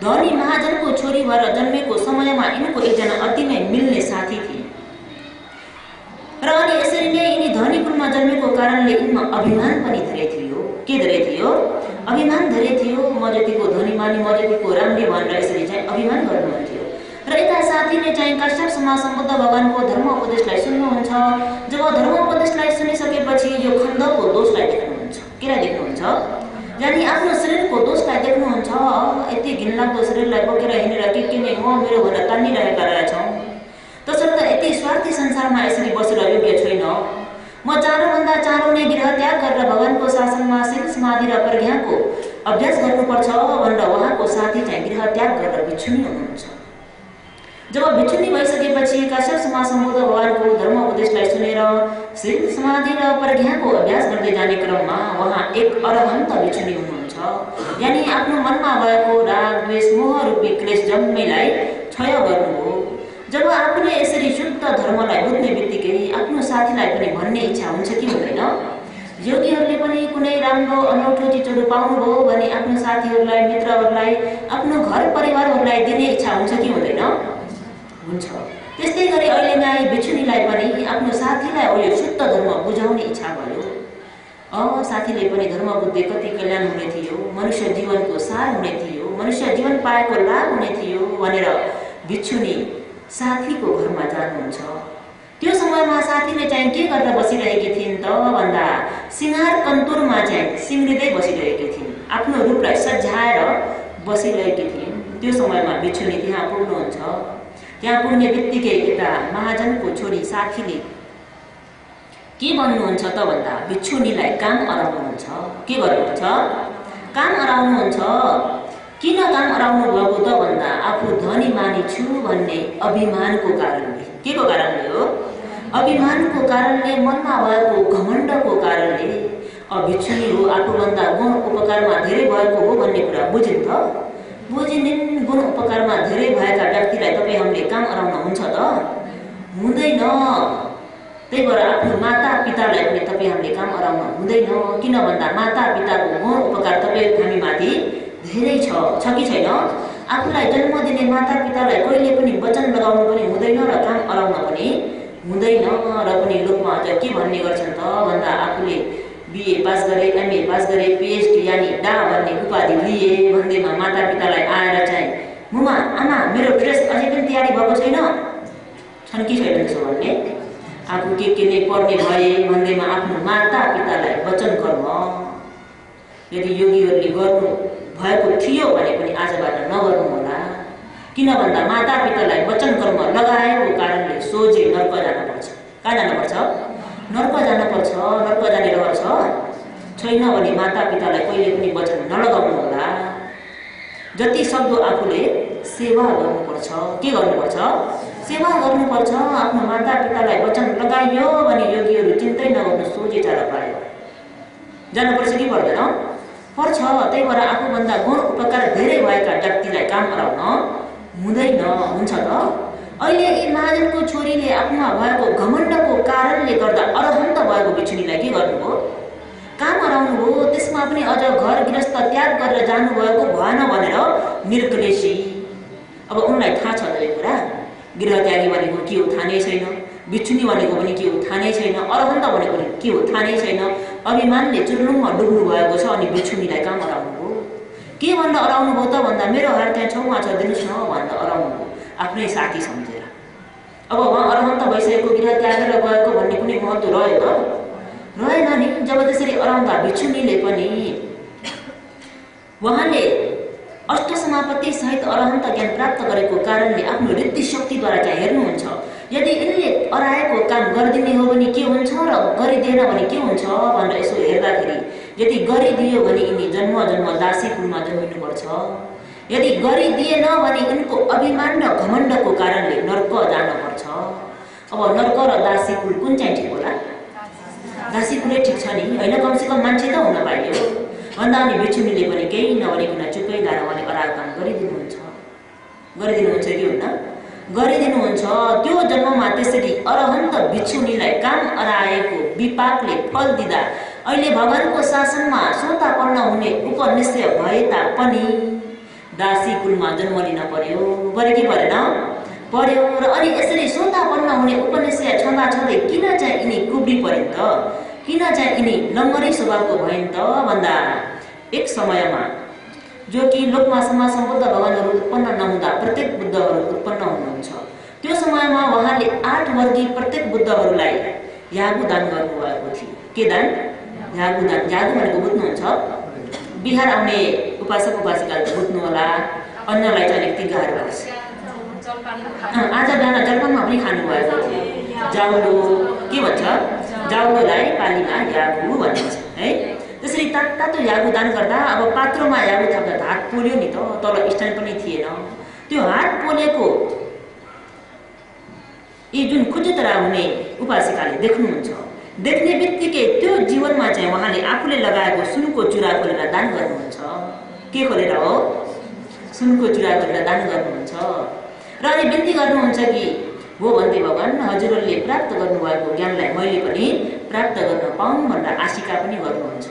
धनी महाजनको छोरी भएर जन्मेको समयमा यिनको एकजना अति नै मिल्ने साथी थिए। र अनि यसरी नै यिनी धनी कुलमा जन्मेको कारणले यिनमा अभिमान पनि धेरै थियो। के धेरै थियो? अभिमान धेरै थियो। म जतिको धनी मानी, म जतिको राम्री भनेर यसरी चाहिँ अभिमान गर्नुहुन्थ्यो। र यता साथीले चाहिँ काश्यप समाज सम्बुद्ध भगवानको धर्म उपदेशलाई सुन्नुहुन्छ। जब धर्म उपदेशलाई सुनिसकेपछि यो खण्डको दोषलाई देख्नुहुन्छ। केलाई देख्नुहुन्छ? यानि आफ्नो शरीरको दोषलाई देख्नुहुन्छ। यति घिनलाग्दो शरीरलाई बोकेर हिँडेर के नै म मेरो भनेर तानिरहेका रहेछौँ। तसर्थ यति स्वार्थी संसारमा यसरी बसेर योग्य छैन। म चाँडोभन्दा चाँडो नै गृह त्याग गरेर भगवानको शासनमा शील समाधि र प्रज्ञाको अभ्यास गर्नुपर्छ भनेर उहाँको साथी चाहिँ गृह त्याग गरेर भिक्षुनी हुनुहुन्छ। जब भिक्षुनी भइसकेपछि काश्यप समाज सम्बुद्ध भगवानको धर्म उपदेशलाई सुनेर शील समाधि र प्रज्ञाको अभ्यास गर्दै जाने क्रममा उहाँ एक अरहन्त भिक्षुनी हुनुहुन्छ। यानि आफ्नो मनमा भएको राग द्वेष मोह रूपी क्लेश जम्मैलाई क्षय गर्नुभयो। जब आफूले यसरी शुद्ध धर्मलाई बुझ्ने बित्तिकै आफ्नो साथीलाई पनि भन्ने इच्छा हुन्छ कि हुँदैन? योगीहरूले पनि कुनै राम्रो अनौठो चिजहरू पाउनुभयो भने आफ्नो साथीहरूलाई, मित्रहरूलाई, आफ्नो घर परिवारहरूलाई दिने इच्छा हुन्छ कि हुँदैन? हुन्छ। त्यस्तै गरी अहिले नै भिक्षुनीलाई पनि आफ्नो साथीलाई यो शुद्ध धर्म बुझाउने इच्छा भयो। साथीले पनि धर्म बुद्धि कति कल्याण हुने थियो, मनुष्य जीवनको सार हुने थियो, मनुष्य जीवन पाएको लाभ हुने थियो भनेर भिक्षुनी साथीको घरमा जानुहुन्छ। त्यो समयमा साथीले चाहिँ के गरेर बसिरहेकी थिइन् त भन्दा सिंगार कन्तुरमा चाहिँ सिङ्रिँदै बसिरहेकी थिइन्। आफ्नो रूपलाई सज्जाएर बसिरहेकी थिइन्। त्यो समयमा भिक्षुनी त्यहाँ पुग्नुहुन्छ। त्यहाँ पुग्ने बित्तिकै यता महाजनको छोरी साथीले के भन्नुहुन्छ त भन्दा भिक्षुनीलाई काम अराउनुहुन्छ। के गर्नुहुन्छ? काम अराउनुहुन्छ। किन काम अराउनु भएको त भन्दा आफू धनी मानी छु भन्ने अभिमानको कारणले। के को कारणले हो? अभिमानको कारणले, मनमा भएको घमण्डको कारणले भिक्षुनी हो आफूभन्दा गुण उपकारमा धेरै भएको हो भन्ने कुरा बुझिन् त? बुझिनिन्? गुण उपकारमा धेरै भएका व्यक्तिलाई तपाईँ हामीले काम अराउन हुन्छ त? हुँदैन। त्यही भएर आफ्नो माता पितालाई पनि तपाईँ हामीले काम अराउन हुँदैन। किन भन्दा माता पिताको गुण उपकार तपाईँ हामीमाथि धेरै छ कि छैन? आफूलाई जन्म दिने माता पितालाई कहिले पनि वचन लगाउनु पनि हुँदैन र काम अराउन पनि हुँदैन। र पनि लोकमा अझ के भन्ने गर्छन् त भन्दा आफूले बिए पास गरे, एमए पास गरे, पिएचडी यानि डा भन्ने उपाधि लिए भन्दैमा माता पितालाई आएर चाहिँ मुमा आमा मेरो ड्रेस अझै पनि तयारी भएको छैन छन् कि छैन त्यसो भन्ने? आफू के नै पर्ने भए भन्दैमा आफ्नो माता पितालाई वचन कर्म यदि योगीहरूले गर्नु भएको थियो भने पनि आजबाट नगर्नु होला। किन भन्दा माता पितालाई वचन कर्म लगाएको कारणले सोझै नर्क जानुपर्छ। कहाँ जानुपर्छ? नर्क जानुपर्छ। नर्क जाने रहर छैन भने माता पितालाई कहिले पनि वचन नलगाउनु होला। जति सक्दो आफूले सेवा गर्नुपर्छ। के गर्नुपर्छ? सेवा गर्नुपर्छ। आफ्नो माता पितालाई वचन लगाइयो भने योगीहरू चिन्तै नगर्नु सोझै टाढा पायो। जानुपर्छ कि पर्दैन? पर्छ। त्यही भएर आफूभन्दा गुण उपकार धेरै भएका व्यक्तिलाई काम अराउन हुँदैन। हुन्छ त? अहिले यी महाजनको छोरीले आफूमा भएको घमण्डको कारणले गर्दा अरहन्त भएको भिक्षुनीलाई के गर्नुभयो? काम अराउनु हो। त्यसमा पनि अझ घर गृहस्थ त्याग गरेर जानुभएको भएन भनेर निर्क्लेशी। अब उनलाई थाहा छ त यो कुरा? गृह त्यागी भनेको के हो थाहा नै छैन। भिक्षुनी भनेको पनि के हो थाहा नै छैन। अरहन्त भनेको पनि के हो थाहा नै छैन। अभिमानले चुर्लुममा डुब्नु भएको छ अनि भिक्षुनीलाई काम अराउनु हो। के भनेर अराउनु भयो त भन्दा मेरो हात त्यहाँ छेउमा छ दिनुहोस् न भनेर अराउनु हो आफ्नै साथी सम्झेर। अब उहाँ अरहन्त भइसकेको गृह त्यागेर गएको भन्ने कुनै महत्त्व रह्यो त? रहेन नि। जब त्यसरी अराउँदा भिक्षुनीले पनि उहाँले अष्टसमापत्ति सहित अरहन्त ज्ञान प्राप्त गरेको कारणले आफ्नो ऋद्धि शक्तिद्वारा चाहिँ हेर्नुहुन्छ यदि यिनले अराएको काम गरिदिने हो भने के हुन्छ र गरिदिएन भने के हुन्छ भनेर यसो हेर्दाखेरि यदि गरिदियो भने यिनी जन्म जन्म दासी कुलमा जन्मिनुपर्छ। यदि गरिदिएन भने यिनको अभिमान र घमण्डको कारणले नर्क जानुपर्छ। अब नर्क र दासी कुल कुन चाहिँ ठिक होला? दासी कुलै ठिक छ नि होइन? कमसेकम मान्छे त हुन पाइयो भन्दा अनि भिक्षुनीले पनि केही नभनिकन चुपै लाएर उहाँले अराएको काम गरिदिनुहुन्छ कि हुन्न? गरिदिनुहुन्छ। त्यो जन्ममा त्यसरी अरहन्त भिक्षुनीलाई काम अराएको विपाकले फल दिँदा अहिले भगवानको शासनमा सोतापन्न हुने उपनिश्चय भए तापनि दासी कुलमा जन्म लिन पर्यो। पर्यो कि परेन? पर्यो। र अनि यसरी सोतापन्न हुने उपनिश्चय छँदै किन चाहिँ यिनी कुब्री परिन् त? किन चाहिँ यिनी लम्बरी स्वभावको भइन् त भन्दा एक समयमा जो कि लोकमा समाजमा बुद्ध भगवानहरू उत्पन्न नहुँदा प्रत्येक बुद्धहरू उत्पन्न हुनुहुन्छ। त्यो समयमा उहाँले 8 वर्गीय प्रत्येक बुद्धहरूलाई यागु दान गर्नुभएको थियो। के दान? यागु दान। यागु भनेको बुझ्नुहुन्छ? बिहार आउने उपासक उपासिकाले बुझ्नु होला। अन्नलाई चाहिँ अलिकति गाह्रो लाग्छ। आज बिहान जलपानमा पनि खानुभएको जाउलो के भन्छ? जाउलोलाई पालीमा यागु भनिन्छ है। त्यसरी तातो यागु दान गर्दा अब पात्रोमा यागु थाप्दा हात पोल्यो नि त। तल स्ट्यान्ड पनि थिएन। त्यो हात पोलेको यी जुन खुजुतरा हुने उपासिकाले देख्नुहुन्छ। देख्ने बित्तिकै त्यो जीवनमा चाहिँ उहाँले आफूले लगाएको सुनको चुरा खोलेर दान गर्नुहुन्छ। के खोलेर हो? सुनको चुरा खोलेर दान गर्नुहुन्छ। र अनि बिन्ती गर्नुहुन्छ कि हो भन्दै भगवान हजुरहरूले प्राप्त गर्नुभएको ज्ञानलाई मैले पनि प्राप्त गर्न पाऊँ भनेर आशिका पनि गर्नुहुन्छ।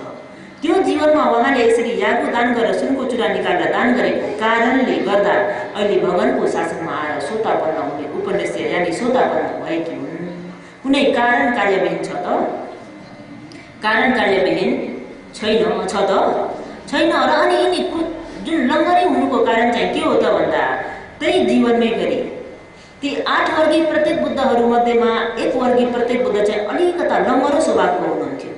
त्यो जीवनमा उहाँले यसरी यागु दान गरेर सुनको चुरा निकालेर दान गरेको कारणले गर्दा अहिले भगवानको शासनमा आएर सोतापन्न हुने उपनिश्चय यानि सोतापन्न भएकी हुन्। कुनै कारण कार्यविहीन छ त? कारण कार्यविहीन छैन। छ त? छैन। र अनि यिनी जुन लङ्गरी हुनुको कारण चाहिँ के हो त भन्दा त्यही जीवनमै फेरि ती 8 वर्गीय प्रत्येक बुद्धहरू मध्येमा 1 वर्गीय प्रत्येक बुद्ध चाहिँ अलिकता लङ्गरो स्वभावको हुनुहुन्थ्यो।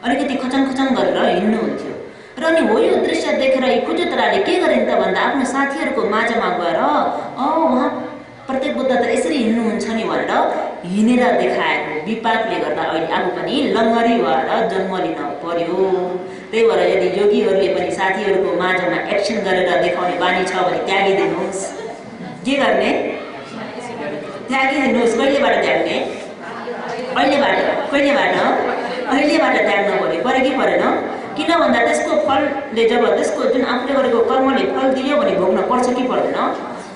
अलिकति खचङ गरेर हिँड्नुहुन्थ्यो। र अनि हो यो दृश्य देखेर यी खुजुतराले के गरिन् त भन्दा आफ्नो साथीहरूको माझमा गएर उहाँ प्रत्येक बुद्ध त यसरी हिँड्नुहुन्छ नि भनेर हिँडेर देखाएको विपाकले गर्दा अहिले आफू पनि लङ्गरी भएर जन्म लिन पर्यो। त्यही भएर यदि योगीहरूले पनि साथीहरूको माझमा एक्सन गरेर देखाउने बानी छ भने त्यागिदिनुहोस्। के गर्ने? त्यागिदिनुहोस्। कहिलेबाट त्याग्ने? कहिलेबाट? अहिलेबाट त्याग्न पर्यो कि परेन? किन भन्दा त्यसको फलले जब त्यसको जुन आफूले गरेको कर्मले फल दियो भने भोग्न पर्छ कि पर्दैन?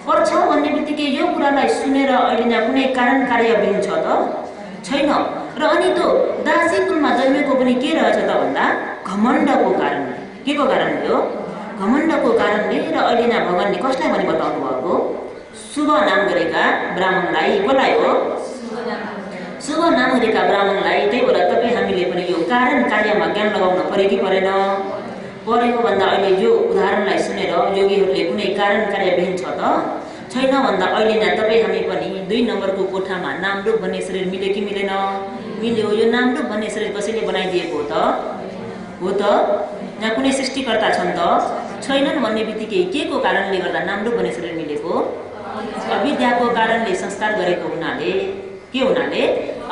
पर्छ भन्ने बित्तिकै यो कुरालाई सुनेर अहिले यहाँ कुनै कारण कार्यविहीन छ त? छैन। र अनि त्यो दासी कुलमा जन्मेको पनि के रहेछ त भन्दा घमण्डको कारण। के को कारण हो? घमण्डको कारणले। र अहिले यहाँ भगवानले कसलाई भनी बताउनु भएको? शुभ नाम गरेका ब्राह्मणलाई। कसलाई हो? शुभ नाम गरेका ब्राह्मणलाई। त्यही भएर तपाईँ हामीले पनि यो कारण कार्यमा ज्ञान लगाउन पर्यो कि परेन? परेको भन्दा अहिले यो उदाहरणलाई सुनेर योगीहरूले कुनै कारण कार्यविहीन छ त? छैन भन्दा अहिले यहाँ तपाईँ हामी पनि 2 नम्बरको कोठामा नामरूप भन्ने शरीर मिल्यो कि मिलेन? मिल्यो। यो नामरूप भन्ने शरीर कसैले बनाइदिएको हो त? हो त? यहाँ कुनै सृष्टिकर्ता छन् त? छैनन् भन्ने बित्तिकै के को कारणले गर्दा नामरूप भन्ने शरीर मिलेको? अविद्याको कारणले संस्कार गरेको हुनाले। के हुनाले?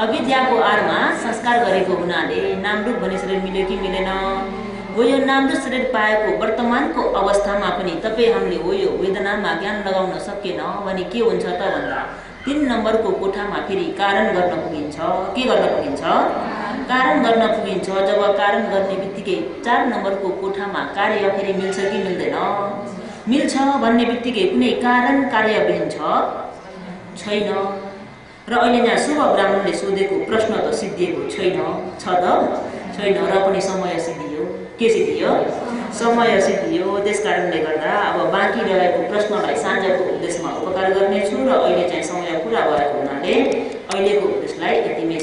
अविद्याको आडमा संस्कार गरेको हुनाले नामरूप भन्ने शरीर मिल्यो कि मिलेन? हो। यो नामरूप शरीर पाएको वर्तमानको अवस्थामा पनि तपाईँ हामीले हो यो वेदनामा ज्ञान लगाउन सकेन भने के हुन्छ त भन्दा 3 नम्बरको कोठामा फेरि कारण गर्न पुगिन्छ। के गर्न पुगिन्छ? कारण गर्न पुगिन्छ। जब कारण गर्ने बित्तिकै 4 नम्बरको कोठामा कार्य फेरि मिल्छ कि मिल्दैन? मिल्छ भन्ने बित्तिकै कुनै कारण कार्यविहीन छ? छैन। र अहिले यहाँ शुभ ब्राह्मणले सोधेको प्रश्न त सिद्धिएको छैन। छ त? छैन। र पनि समय सिद्धियो। के सिद्धियो? समय सिद्धियो। त्यस कारणले गर्दा अब बाँकी रहेको प्रश्नलाई साँझको उपदेशमा उपकार गर्नेछु। र अहिले चाहिँ समय पुरा भएको हुनाले अहिलेको उपदेशलाई यतिमै